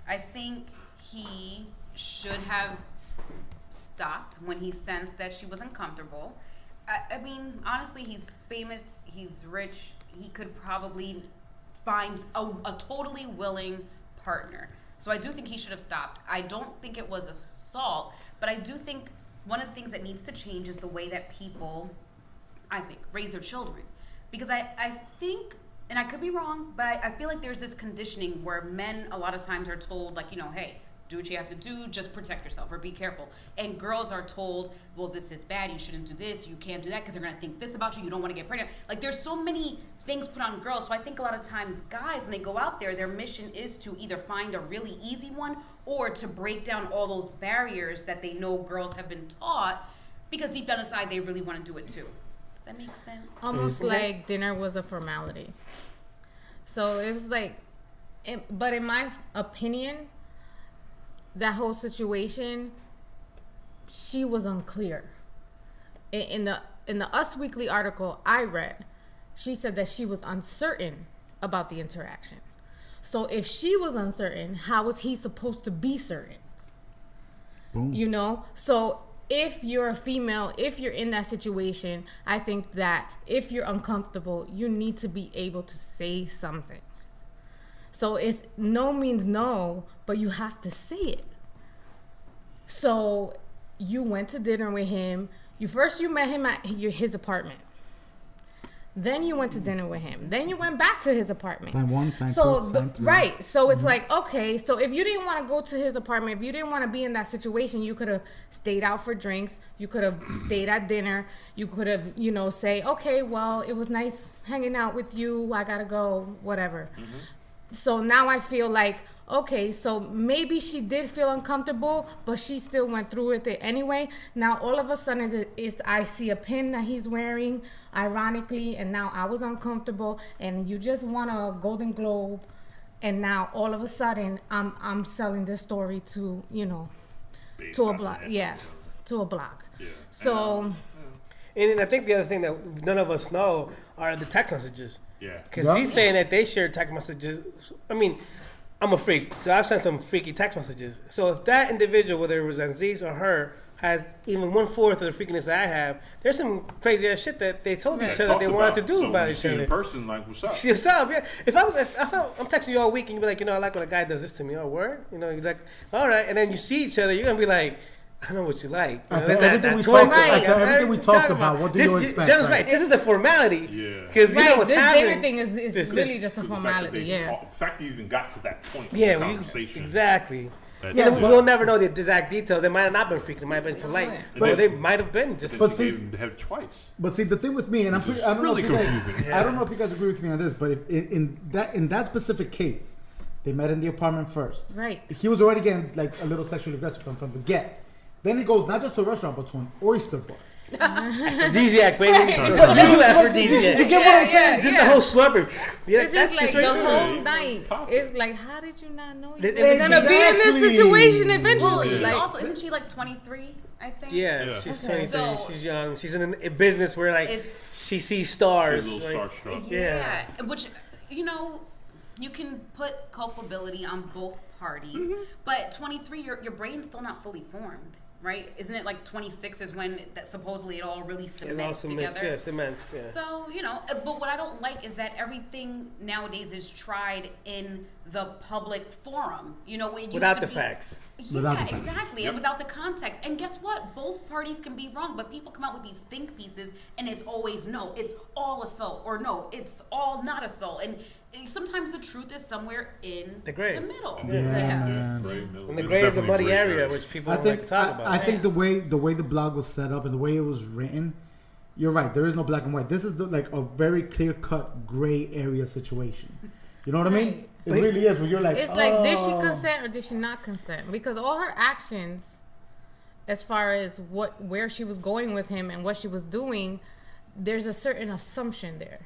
I think he should have stopped when he sensed that she wasn't comfortable. I mean, honestly, he's famous, he's rich, he could probably find a totally willing partner. So I do think he should have stopped. I don't think it was assault, but I do think one of the things that needs to change is the way that people, I think, raise their children. Because I think, and I could be wrong, but I feel like there's this conditioning where men a lot of times are told, like, hey, do what you have to do, just protect yourself or be careful. And girls are told, well, this is bad, you shouldn't do this, you can't do that because they're going to think this about you, you don't want to get pregnant. Like, there's so many things put on girls. So I think a lot of times guys, when they go out there, their mission is to either find a really easy one or to break down all those barriers that they know girls have been taught because deep down inside they really want to do it too. Does that make sense? Almost like dinner was a formality. So it was like, but in my opinion, that whole situation, she was unclear. In the Us Weekly article I read, she said that she was uncertain about the interaction. So if she was uncertain, how was he supposed to be certain? Boom. So if you're a female, if you're in that situation, I think that if you're uncomfortable, you need to be able to say something. So it's no means no, but you have to say it. So you went to dinner with him. You met him at his apartment. Then you went to dinner with him. Then you went back to his apartment. Sign one, sign So two, sign three. right. So it's like, okay, so if you didn't want to go to his apartment, if you didn't want to be in that situation, you could have stayed out for drinks. You could have stayed at dinner. You could have, say, okay, well, it was nice hanging out with you. I got to go, whatever. Mm-hmm. So now I feel like, okay, so maybe she did feel uncomfortable, but she still went through with it anyway. Now all of a sudden I see a pin that he's wearing, ironically, and now I was uncomfortable, and you just won a Golden Globe, and now all of a sudden I'm selling this story to to a blog, to a blog. Yeah. So And I think the other thing that none of us know are the text messages. Yeah. Because Yeah. he's saying that they shared text messages. I mean, I'm a freak, so I've sent some freaky text messages. So if that individual, whether it was Aziz or her, has even 1/4 of the freakiness that I have, there's some crazy ass shit that they told each other they wanted to do about each other. In person, like, what's up? See yourself, yeah. If I'm texting you all week and you be like, I like when a guy does this to me. Oh, word? You're like, all right. And then you see each other, you're gonna be like, I know what you like. Everything we talked about, what do you expect? Jen's right. This is a formality. Yeah. Because you know what's happening. Everything is really just a formality. The fact that you even got to that point in the conversation. Exactly. Yeah, we'll never know the exact details. It might have not been freaking. It might have been polite. Or they might have been just. But see, have it twice. But see, the thing with me, and I don't know if you guys agree with me on this, but in that specific case, they met in the apartment first. Right. He was already getting like a little sexually aggressive from the get. Then he goes not just to a restaurant, but to an oyster bar. Aphrodisiac, baby. True aphrodisiac. You get what I'm saying? Just the whole slurper. Yeah, it's just like the whole night. It's like, how did you not know you were Exactly. gonna be in this situation eventually? Well, she like, also isn't she like 23? I think. Yeah, she's 23. So, she's young. She's in a business where like she sees stars. A little starstruck. Yeah, which you can put culpability on both parties, but 23, your brain's still not fully formed. Right? Isn't it like 26 is when that supposedly it all really cements together? Yeah, cements, yeah. So, but what I don't like is that everything nowadays is tried in the public forum. Without the facts. Yeah, exactly. Yep. And without the context. And guess what? Both parties can be wrong, but people come out with these think pieces and it's always no, it's all assault, or no, it's all not assault. And sometimes the truth is somewhere in the middle. And the gray is the muddy area, which people don't like to talk about. I think the way the blog was set up and the way it was written, you're right. There is no black and white. This is like a very clear cut gray area situation. You know what I mean? It really is. Where you're like, it's like, did she consent or did she not consent? Because all her actions, as far as where she was going with him and what she was doing, there's a certain assumption there.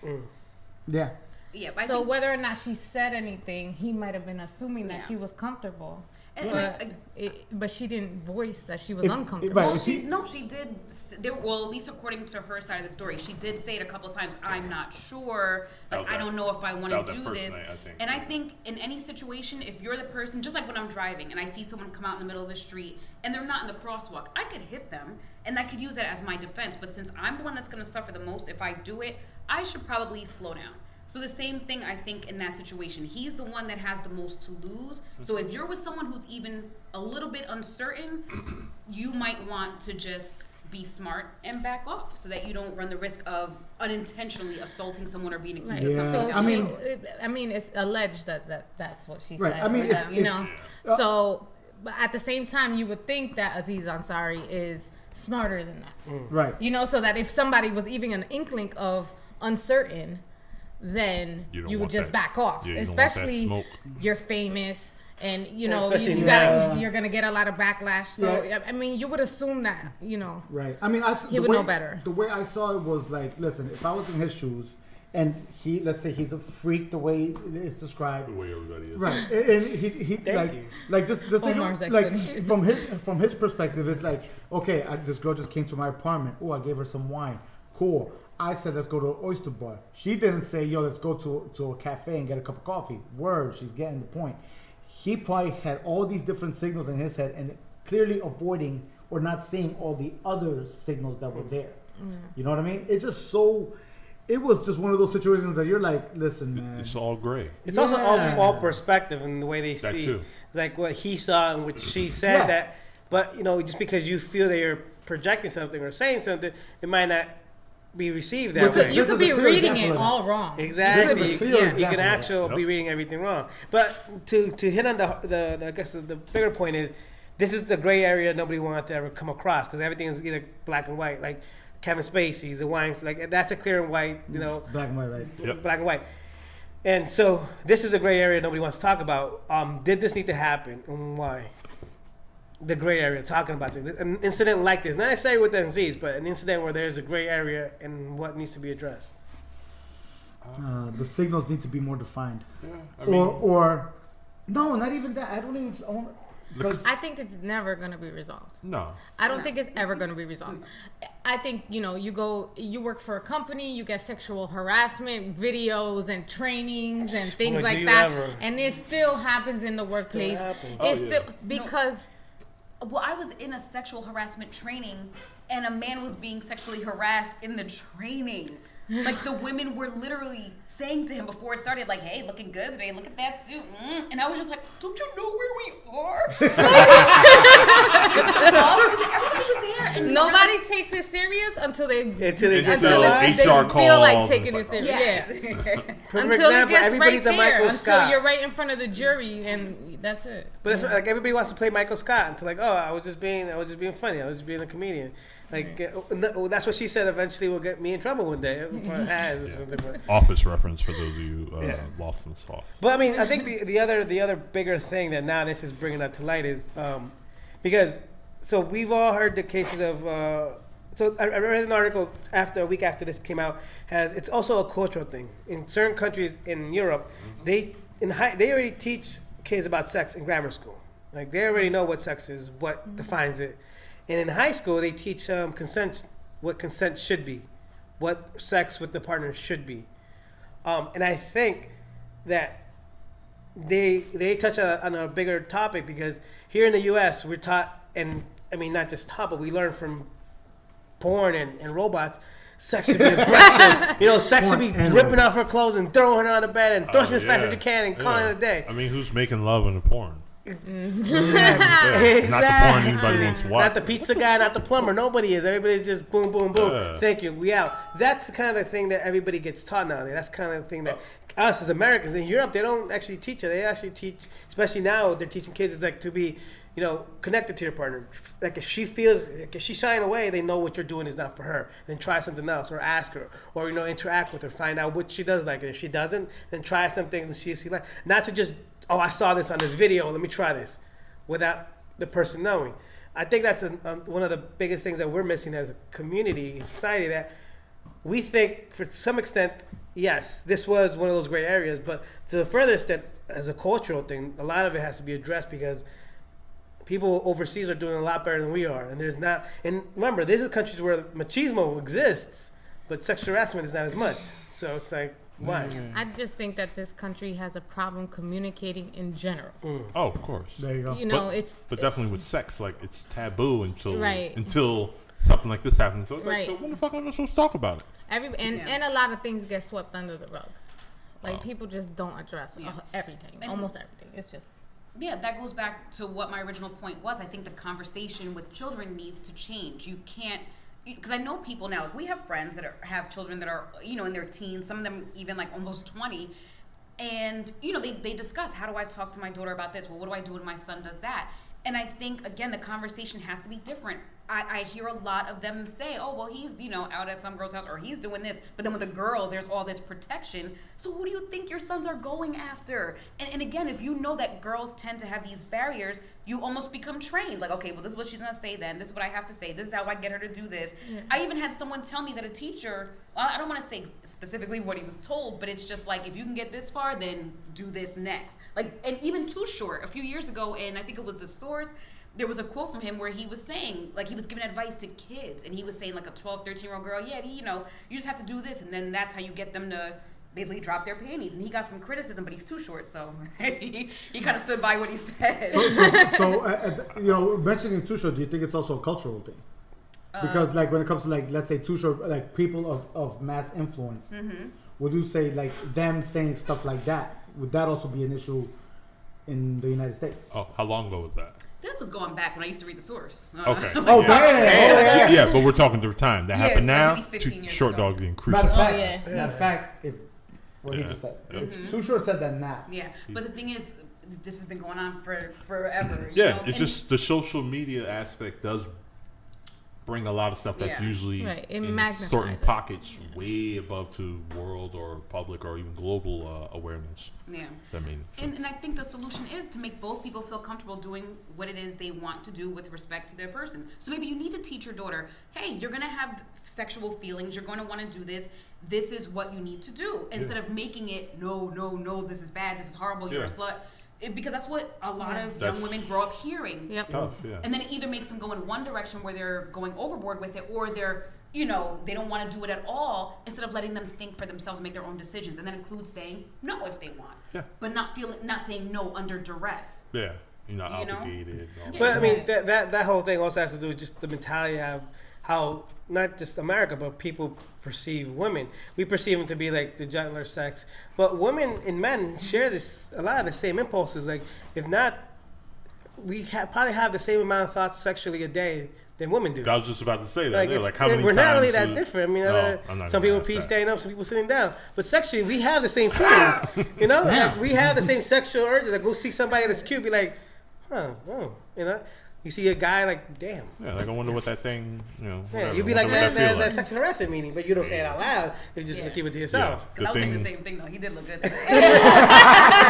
Yeah. Yeah. So whether or not she said anything, he might have been assuming that she was comfortable. But she didn't voice that she was uncomfortable. Well, she did. Well, at least according to her side of the story, she did say it a couple of times. I'm not sure. Like, I don't know if I want to do this. And I think in any situation, if you're the person, just like when I'm driving and I see someone come out in the middle of the street and they're not in the crosswalk, I could hit them and I could use that as my defense. But since I'm the one that's going to suffer the most if I do it, I should probably slow down. So the same thing, I think, in that situation. He's the one that has the most to lose. So if you're with someone who's even a little bit uncertain, you might want to just be smart and back off so that you don't run the risk of unintentionally assaulting someone or being accused of something else. I mean, it's alleged that's what she right. said. I mean, So, but at the same time, you would think that Aziz Ansari is smarter than that. Right. So that if somebody was even an inkling of uncertain, then you would just back off. Yeah, especially you're famous and you're gonna get a lot of backlash. So I mean, you would assume that Right. I mean, he would know better. The way I saw it was like, listen, if I was in his shoes, and let's say he's a freak the way it's described, the way everybody is, right? And he just think like from his perspective, it's like, okay, this girl just came to my apartment. Oh, I gave her some wine. Cool. I said, let's go to an oyster bar. She didn't say, yo, let's go to a cafe and get a cup of coffee. Word, she's getting the point. He probably had all these different signals in his head and clearly avoiding or not seeing all the other signals that were there. You know what I mean? It was just one of those situations that you're like, listen, man. It's all gray. It's also all perspective and the way they see. Too. It's like what he saw and what she said that. But, just because you feel that you're projecting something or saying something, it might not be received that way. You could be reading it all wrong. Exactly. You could actually be reading everything wrong. But to hit on the I guess the bigger point is, this is the gray area nobody wants to ever come across because everything is either black and white. Like Kevin Spacey, the wines, like that's a clear and white. Black and white, right? Yep. Black and white. And so this is a gray area nobody wants to talk about. Did this need to happen and why? The gray area, talking about an incident like this, not necessarily with the Aziz, but an incident where there's a gray area and what needs to be addressed. The signals need to be more defined, Yeah, I mean, or no, not even that. I don't even. I think it's never going to be resolved. No. I don't think it's ever going to be resolved. I think, you work for a company, you get sexual harassment videos and trainings and things like that. And it still happens in the workplace. Because... Well, I was in a sexual harassment training, and a man was being sexually harassed in the training. Like, the women were literally saying to him before it started, like, hey, looking good today, look at that suit. And I was just like, don't you know where we are? Everybody was there. And nobody takes it serious until they HR feel like calls taking it serious. Yes. Yeah. Until it gets right there. Until you're right in front of the jury, and that's it. But it's like everybody wants to play Michael Scott until like, oh, I was just being funny. I was just being a comedian. Like that's what she said. Eventually, will get me in trouble one day. Office reference for those of you lost in the sauce. But I mean, I think the other bigger thing that now this is bringing that to light is because we've all heard the cases of. So I read an article a week after this came out. It's also a cultural thing in certain countries in Europe. They already teach kids about sex in grammar school. Like they already know what sex is, what defines it. And in high school, they teach consent, what consent should be, what sex with the partner should be. And I think that they touch on a bigger topic because here in the U.S., we're taught, and I mean, not just taught, but we learn from porn and robots, sex should be aggressive. Sex should be ripping off her clothes and throwing her on the bed and thrusting as fast as you can and calling it a day. I mean, who's making love in the porn? Exactly. Not the porn anybody wants to watch. Not the pizza guy, not the plumber. Nobody is. Everybody's just boom, boom, boom. Thank you. We out. That's the kind of thing that everybody gets taught nowadays. That's kind of the thing that us as Americans in Europe, they don't actually teach it. They actually teach, especially now, they're teaching kids it's like to be, connected to your partner. Like if she feels, like if she's shying away, they know what you're doing is not for her. Then try something else, or ask her, or interact with her, find out what she does like. And if she doesn't, then try some things and she like. Not to just, oh, I saw this on this video, let me try this, without the person knowing. I think that's one of the biggest things that we're missing as a community, society, that we think, for some extent, yes, this was one of those gray areas, but to the further extent, as a cultural thing, a lot of it has to be addressed because people overseas are doing a lot better than we are. And there's not, and remember, these are countries where machismo exists, but sexual harassment is not as much. So it's like, why? I just think that this country has a problem communicating in general. Oh, of course. There you go. But definitely with sex, like it's taboo until something like this happens. So it's like, so when the fuck am I supposed to talk about it? And a lot of things get swept under the rug. Like people just don't address everything, almost everything. It's just. Yeah, that goes back to what my original point was. I think the conversation with children needs to change. You can't. Because I know people now, like we have friends that have children that are, in their teens, some of them even like almost 20. And, they discuss, how do I talk to my daughter about this? Well, what do I do when my son does that? And I think, again, the conversation has to be different. I hear a lot of them say, oh, well, he's, out at some girl's house or he's doing this. But then with a girl, there's all this protection. So who do you think your sons are going after? And again, if you know that girls tend to have these barriers, you almost become trained. Like, okay, well, this is what she's going to say then. This is what I have to say. This is how I get her to do this. Yeah. I even had someone tell me that a teacher, I don't want to say specifically what he was told, but it's just like, if you can get this far, then do this next. Like, and even Too Short, a few years ago, and I think it was The Source, there was a quote from him where he was saying, like, he was giving advice to kids, and he was saying, like, a 12, 13-year-old girl, you just have to do this, and then that's how you get them to basically drop their panties. And he got some criticism, but he's too short, so he kind of stood by what he said. So mentioning Too Short, do you think it's also a cultural thing? Because, like, when it comes to, like, let's say Too Short, like, people of mass influence, would you say, like, them saying stuff like that, would that also be an issue in the United States? Oh, how long ago was that? This was going back when I used to read The Source. Okay. Yeah, but we're talking through time. That happened now. Short ago. Dog getting crucified. Matter of fact, what he just said. If Too Short said that now. Yeah, but the thing is, this has been going on for forever. It's just the social media aspect does bring a lot of stuff that's usually in certain pockets way above to world or public or even global awareness. Yeah. That means and I think the solution is to make both people feel comfortable doing what it is they want to do with respect to their person. So maybe you need to teach your daughter, hey, you're going to have sexual feelings. You're going to want to do this. This is what you need to do. Instead of making it, no, this is bad. This is horrible. You're a slut. because that's what a lot of young women grow up hearing. Yep. Tough, yeah. And then it either makes them go in one direction where they're going overboard with it, or they're, they don't want to do it at all, instead of letting them think for themselves and make their own decisions. And that includes saying no if they want. Yeah. But not saying no under duress. Yeah. You're not You know? obligated. Yeah. But I mean, that whole thing also has to do with just the mentality of how not just America, but people perceive women. We perceive them to be like the gentler sex, but women and men share a lot of the same impulses. Like, if not, we probably have the same amount of thoughts sexually a day than women do. I was just about to say that. Like, How many we're times? not really that different. I mean, I'm not some gonna people ask pee that. standing up, some people sitting down. But sexually, we have the same feelings. Like, we have the same sexual urges. Like, we'll see somebody that's cute, be like, you see a guy like, damn. Yeah, like I wonder what that thing, Yeah, you'd be like that sexual harassment meeting, but you don't say it out loud. You just keep it to yourself. Because I was saying the same thing, though. He did look good today.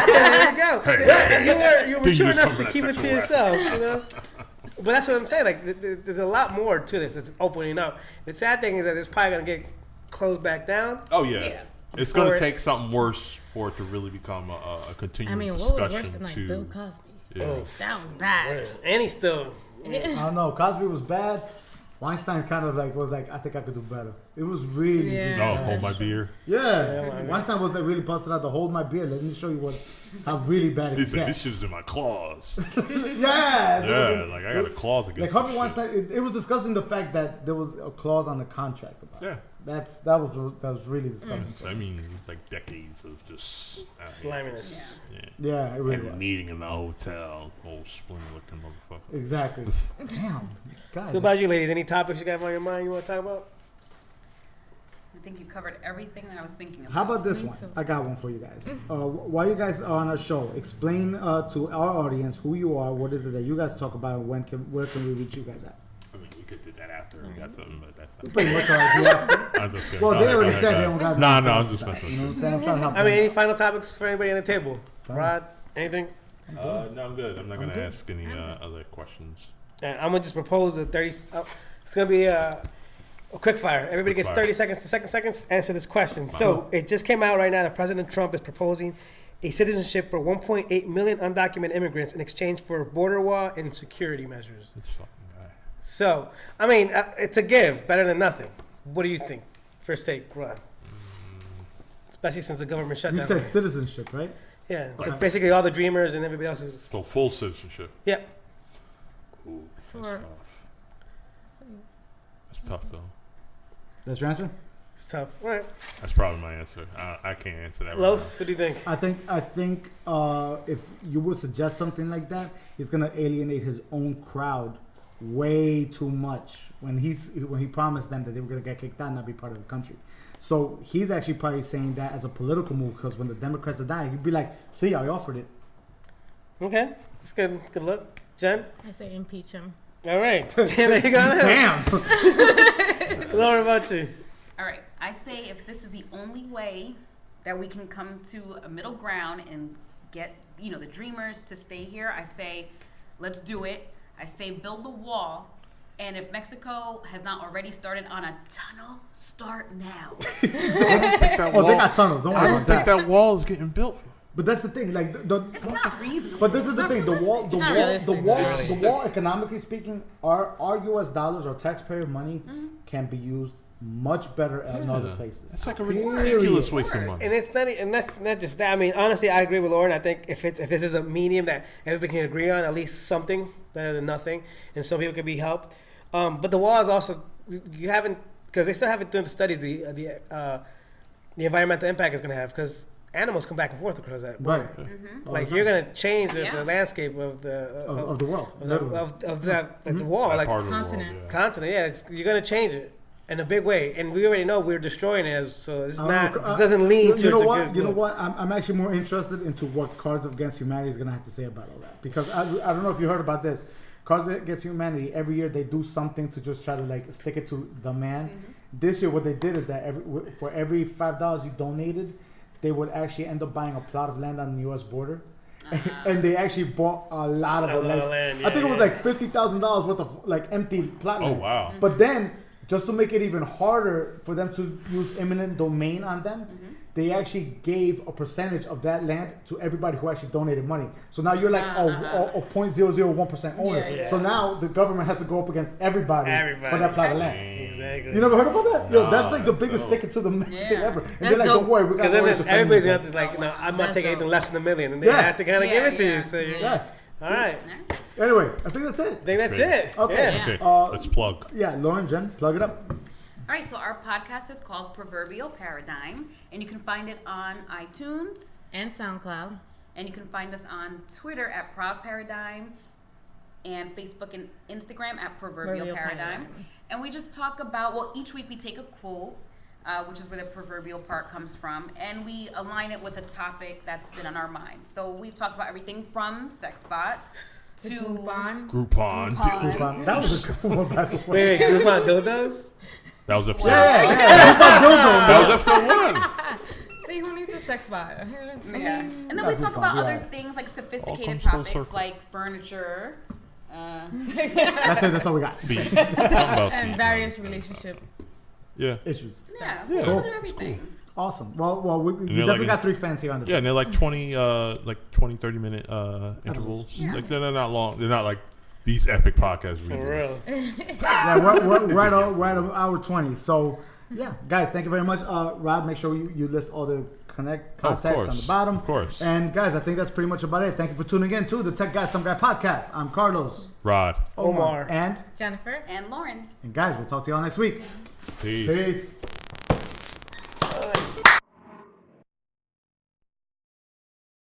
There you go. Hey, you were Did you mature just enough come to from keep that it to sexual yourself. But that's what I'm saying. Like, there's a lot more to this. It's opening up. The sad thing is that it's probably gonna get closed back down. Oh yeah. Yeah. It's going to take something worse for it to really become a continuing I mean, what discussion. was worse than like to, Bill Cosby? Yeah. Oh. That was bad. And he's still. I don't know. Cosby was bad. Weinstein kind of was like, I think I could do better. It was really, really Oh, bad. hold my beer. Yeah. Weinstein was like really busted out to hold my beer. Let me show you how really bad He it said, gets. this shit's in my claws. Yeah. Yeah, like I got a clause against Like Harvey this Weinstein, it was discussing the fact that there was a clause on the contract about it. Yeah. That was really disgusting. I mean, it's like decades of just Sliminess. Yeah, it really And was. meeting in the hotel, old spling looking motherfucker. Exactly. Damn, guys. So about you ladies, any topics you got on your mind you want to talk about? I think you covered everything that I was thinking about. How about this Me one? too. I got one for you guys. While you guys are on our show, explain to our audience who you are. What is it that you guys talk about? Where can we reach you guys at? I mean, you could do that after we got something, but that's not. Pretty much already after. I'm just kidding. Well, Go they ahead, already go said ahead, they go don't got. ahead. No, nothing I'm to just talk about. messing You know with what I'm saying? I'm trying to help. I mean, them. any final topics for anybody on the table? Rod, anything? No, I'm good. I'm not going to good. ask any other questions. And I'm gonna just propose a 30. It's gonna be a quick fire. Everybody gets Quick fire. 30 seconds to seconds. Answer this question. So it just came out right now that President Trump is proposing a citizenship for 1.8 million undocumented immigrants in exchange for border wall and security measures. This fucking guy. So I mean, it's a give, better than nothing. What do you think? First take, Ron. Especially since the government shut You down. said citizenship, right? Yeah. So Right. basically, all the dreamers and everybody else is. So full citizenship. Yeah. Ooh, For- that's tough. That's tough, though. That's your answer. It's tough. All right. That's probably my answer. I can't answer that. Los, what do you think? I think if you would suggest something like that, he's gonna alienate his own crowd way too much when he promised them that they were gonna get kicked out and not be part of the country. So he's actually probably saying that as a political move because when the Democrats are dying, he'd be like, "See, I offered it." Okay. It's good. Good luck. Jen? I say impeach him. All right. There you go. Damn. Laura, about you? All right. I say if this is the only way that we can come to a middle ground and get, the dreamers to stay here, I say let's do it. I say build the wall. And if Mexico has not already started on a tunnel, start now. Oh, they got tunnels. Don't worry I don't about think that. that wall is getting built. But that's the thing. Like It's not reasonable. But this is the thing: the wall, Not realistic. the wall. Economically speaking, our U.S. dollars, our taxpayer money, can be used much better in other places. It's like a Period. ridiculous waste of money. And it's not, and that's not just that. I mean, honestly, I agree with Lauren. I think if this is a medium that everybody can agree on, at least something better than nothing, and some people can be helped. But the wall is also because they still haven't done the studies the environmental impact is going to have because animals come back and forth across that border. Right. Like you're going to change the Yeah. landscape of the Of the world. of that the wall That like part of the world, continent. yeah. continent. Yeah, you're going to change it. In a big way, and we already know we're destroying it, so it's I not. don't know. It doesn't lean to. You know to what? good- You know what? I'm actually more interested into what Cards Against Humanity is gonna have to say about all that because I don't know if you heard about this. Cards Against Humanity every year they do something to just try to like stick it to the man. This year what they did is that for every $5 you donated, they would actually end up buying a plot of land on the U.S. border. And they actually bought a lot of it. Like, land, I think it was yeah. like $50,000 worth of like empty plot Oh, land. wow. But then, just to make it even harder for them to use eminent domain on them, they actually gave a percentage of that land to everybody who actually donated money. So now you're like a 0.001% owner. Yeah. So now the government has to go up against everybody for that plot of land. Exactly. You never heard about that? Yo, that's like the that's biggest dope. stick it to the thing ever. And That's they're like, dope. don't worry, we got Because then lawyers defending everybody's you. going to have to like, no, I'm not That's taking dope. anything less than $1 million, and they Yeah. have to kind of give it to you. So Yeah. all right, Anyway, I think that's it. I think that's Great. it. Okay. Yeah. Okay, let's plug. Yeah, Lauren, Jen, plug it up. All right, so our podcast is called Proverbial Paradigm, and you can find it on iTunes, And SoundCloud. and you can find us on Twitter at Prov Paradigm, and Facebook and Instagram at Proverbial Paradigm. And we just talk about, well, each week we take a quote, which is where the proverbial part comes from, and we align it with a topic that's been on our mind. So we've talked about everything from Sexbots to Groupon. Groupon. That was a good one, by the way. Wait, Groupon dildos? That was episode. Yeah. That was episode 1. See who needs a sex bot? yeah. And then we That's talk fun, about yeah. other things like sophisticated comes full topics circle. like furniture. That's it. That's all we got. Feet. Something about And feet. various relationship. Yeah. Issues. Yeah, Yeah. we Cool. cover everything. Awesome. Well, we they're definitely like- got 3 fans here on the Yeah, and they're like 20, 30 minute intervals. Yeah. Like they're not long. They're not like these epic podcasts. we For do. real. Yeah, we're right on hour 20. So, yeah, guys, thank you very much. Rob, make sure you list all the contacts course. on the bottom. Of course. And, guys, I think that's pretty much about it. Thank you for tuning in to the Tech Guy Some Guy podcast. I'm Carlos. Rod. Omar. And, Jennifer. And Lauren. guys, we'll talk to y'all next week. Peace. Peace.